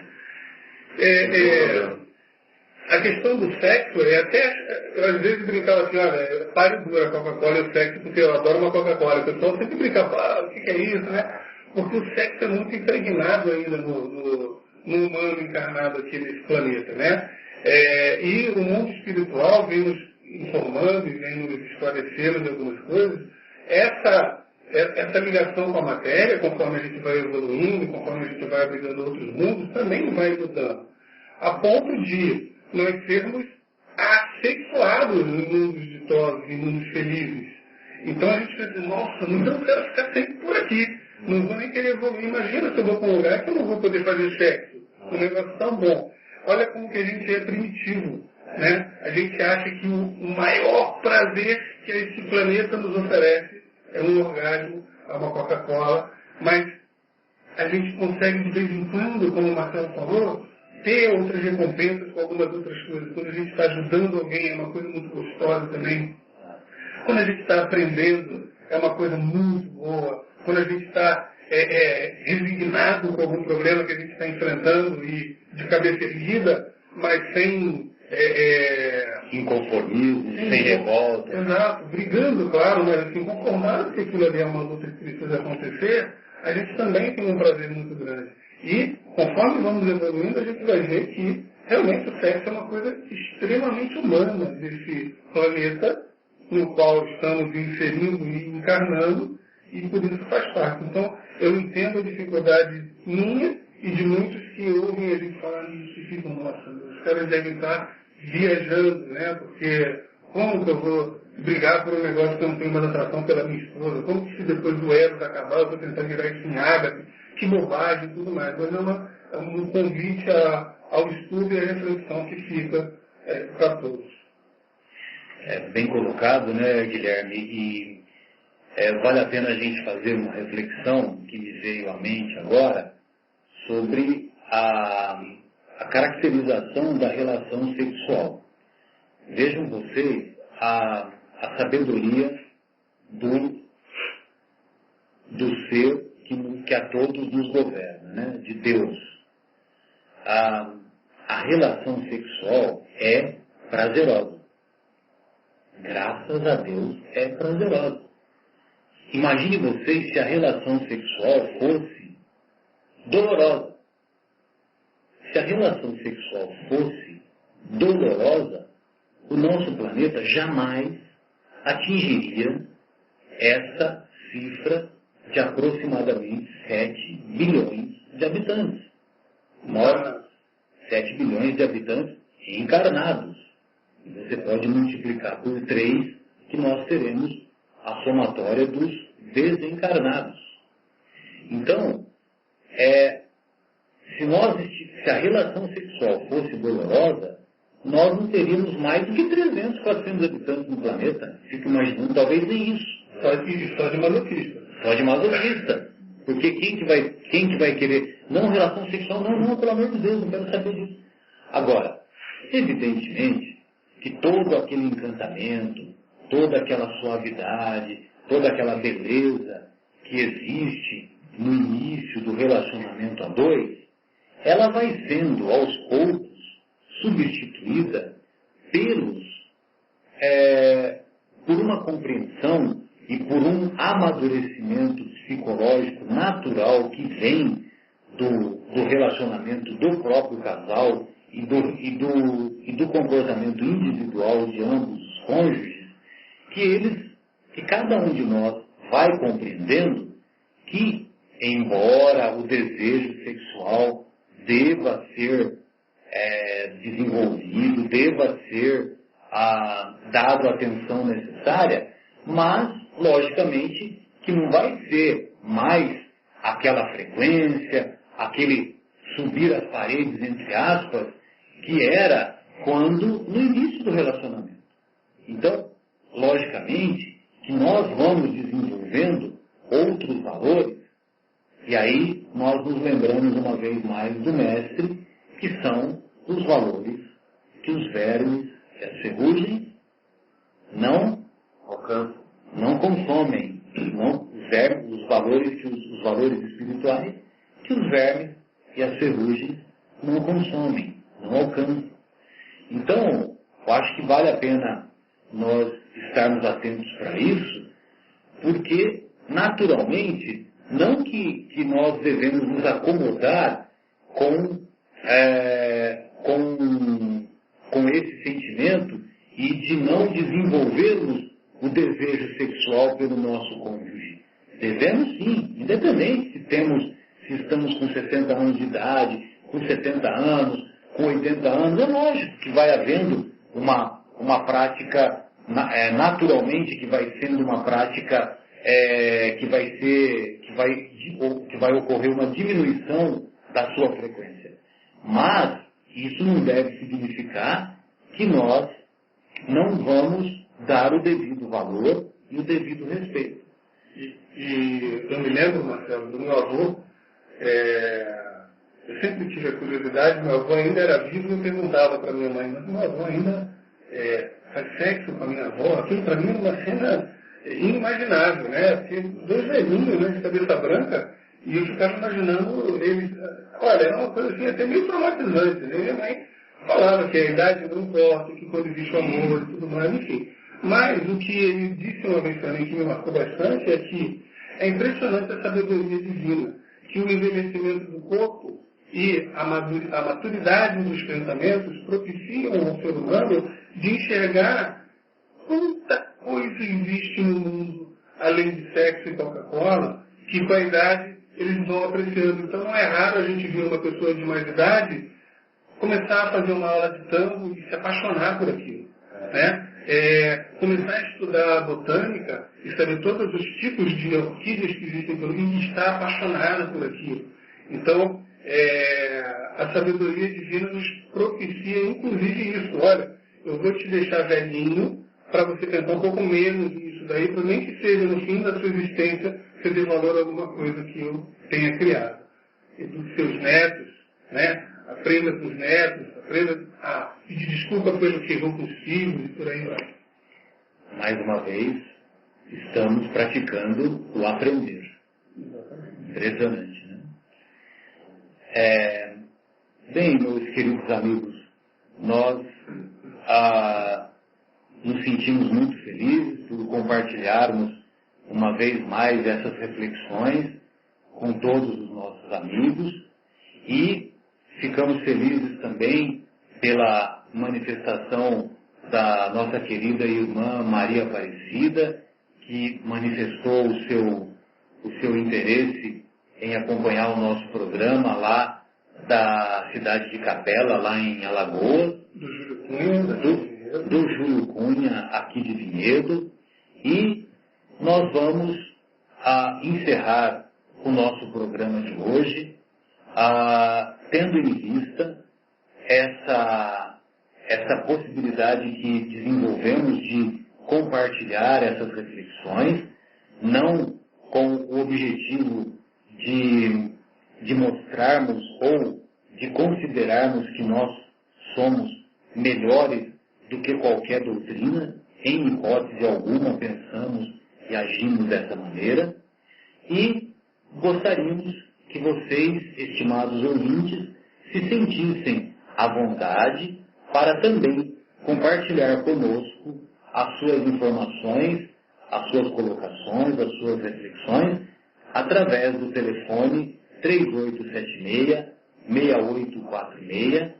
a questão do sexo é até, eu às vezes brincava assim, olha, pare dura a Coca-Cola e o sexo, porque eu adoro uma Coca-Cola. O pessoal sempre brincava, o que é isso, né? Porque o sexo é muito impregnado ainda no humano encarnado aqui nesse planeta, né? E o mundo espiritual vem nos informando e vem nos esclarecendo de algumas coisas. Essa ligação com a matéria, conforme a gente vai evoluindo, conforme a gente vai abrigando outros mundos, também vai mudando. A ponto de nós sermos assexuados em mundos ditosos, em mundos felizes. Então a gente vai dizer, nossa, então eu quero ficar sempre por aqui. Não vou nem querer evoluir. Imagina se eu vou para um lugar que eu não vou poder fazer sexo. Um negócio tão bom. Olha como que a gente é primitivo. Né? A gente acha que o maior prazer que esse planeta nos oferece é um orgasmo, é uma Coca-Cola, mas a gente consegue de vez em quando, como o Marcelo falou, ter outras recompensas com algumas outras coisas. Quando a gente está ajudando alguém, é uma coisa muito gostosa também. Quando a gente está aprendendo, é uma coisa muito boa. Quando a gente está resignado com algum problema que a gente está enfrentando e de cabeça erguida, mas sem inconformismo, sem revolta. Exato, brigando, claro, mas assim, conformado que aquilo ali é uma luta que precisa acontecer, a gente também tem um prazer muito grande. E, conforme vamos evoluindo, a gente vai ver que realmente o sexo é uma coisa extremamente humana desse planeta no qual estamos inserindo e encarnando, e por isso faz parte. Então, eu entendo a dificuldade minha e de muitos que ouvem a gente falar isso e ficam, nossa, os caras devem estar viajando, né? Porque como que eu vou brigar por um negócio que eu não tenho mais atração pela minha esposa? Como que se depois do Eros acabar eu vou tentar virar isso em ágape? Que bobagem e tudo mais. Mas é um convite ao estudo e à reflexão que fica para todos. Bem colocado, né, Guilherme? E vale a pena a gente fazer uma reflexão que me veio à mente agora sobre a caracterização da relação sexual. Vejam vocês a sabedoria do ser que a todos nos governa, né? De Deus. A relação sexual é prazerosa. Graças a Deus é prazerosa. Imagine vocês se a relação sexual fosse dolorosa. Se a relação sexual fosse dolorosa, o nosso planeta jamais atingiria essa cifra de aproximadamente 7 bilhões de habitantes. Nós, 7 bilhões de habitantes encarnados. E você pode multiplicar por 3 que nós teremos a somatória dos desencarnados. Então, se a relação sexual fosse dolorosa, nós não teríamos mais do que 300, 400 habitantes no planeta. Fico imaginando, talvez nem isso. Só de masoquista. Só de masoquista. Porque quem que vai querer? Não, relação sexual, não, pelo amor de Deus, não quero saber disso. Agora, evidentemente que todo aquele encantamento, toda aquela suavidade, toda aquela beleza que existe no início do relacionamento a dois, ela vai sendo, aos poucos, substituída por uma compreensão e por um amadurecimento psicológico natural que vem do relacionamento do próprio casal e do comportamento individual de ambos os cônjuges, que cada um de nós vai compreendendo que, embora o desejo sexual deva ser desenvolvido, deva ser dado a atenção necessária, mas, logicamente, que não vai ser mais aquela frequência, aquele subir as paredes, entre aspas, que era no início do relacionamento. Então, logicamente, que nós vamos desenvolvendo outros valores, e aí nós nos lembramos uma vez mais do mestre, que são os valores que os vermes e as ferrugens não alcançam, não consomem, os valores espirituais que os vermes e as ferrugens não consomem, não alcançam. Então, eu acho que vale a pena nós estarmos atentos para isso, porque, naturalmente, não que nós devemos nos acomodar com esse sentimento e de não desenvolvermos o desejo sexual pelo nosso cônjuge. Devemos sim, independente se estamos com 60 anos de idade, com 70 anos, com 80 anos, é lógico que vai havendo uma prática, naturalmente, que vai sendo uma prática que vai ocorrer uma diminuição da sua frequência. Mas isso não deve significar que nós não vamos dar o devido valor e o devido respeito. E eu me lembro, Marcelo, do meu avô, eu sempre tive a curiosidade, meu avô ainda era vivo e eu perguntava para minha mãe, mas meu avô ainda faz sexo com a minha avó? Aquilo para mim era uma cena inimaginável, né? Porque 2 velhinhos, né, de cabeça branca, e eu ficava imaginando eles. Olha, era uma coisa assim até meio traumatizante, né? Minha mãe falava que a idade não importa, que quando existe o amor e tudo mais, enfim. Mas o que ele disse uma vez para mim que me marcou bastante é que é impressionante a sabedoria divina, que o envelhecimento do corpo e a maturidade dos pensamentos propiciam ao ser humano de enxergar quanta coisa existe no mundo, além de sexo e Coca-Cola, que com a idade eles vão apreciando. Então não é raro a gente ver uma pessoa de mais idade começar a fazer uma aula de tango e se apaixonar por aquilo. Né? começar a estudar botânica e saber todos os tipos de orquídeas que existem por aí e estar apaixonado por aquilo. Então, a sabedoria divina nos propicia, inclusive, isso. Olha, eu vou te deixar velhinho para você tentar um pouco menos nisso daí, para nem que seja no fim da sua existência você dê valor a alguma coisa que eu tenha criado. Eduque seus netos, né? Aprenda com os netos, aprenda a pedir desculpa pelo que errou com os filhos e por aí vai. Mais uma vez, estamos praticando o aprender. Impressionante, né? Bem, meus queridos amigos, nós nos sentimos muito felizes por compartilharmos uma vez mais essas reflexões com todos os nossos amigos e ficamos felizes também pela manifestação da nossa querida irmã Maria Aparecida, que manifestou o seu interesse em acompanhar o nosso programa lá da cidade de Capela, lá em Alagoas, do Júlio Cunha, aqui de Vinhedo, e nós vamos encerrar o nosso programa de hoje, tendo em vista essa possibilidade que desenvolvemos de compartilhar essas reflexões, não com o objetivo de mostrarmos ou de considerarmos que nós somos melhores do que qualquer doutrina, em hipótese alguma pensamos e agimos dessa maneira, e gostaríamos que vocês, estimados ouvintes, se sentissem à vontade para também compartilhar conosco as suas informações, as suas colocações, as suas reflexões, através do telefone 3876-6846,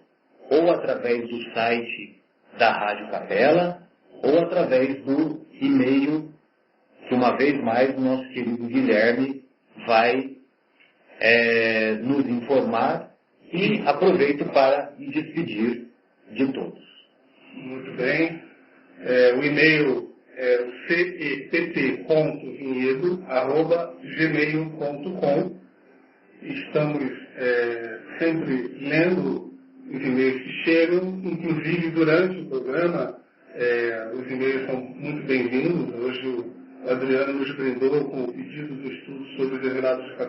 ou através do site da Rádio Capela, ou através do e-mail que, uma vez mais, o nosso querido Guilherme vai nos informar, e aproveito para me despedir de todos. Muito bem. O e-mail é cept.vinhedo@gmail.com. Estamos sempre lendo os e-mails que chegam, inclusive durante o programa. Os e-mails são muito bem-vindos. Hoje o Adriano nos brindou com o pedido do estudo sobre os revelados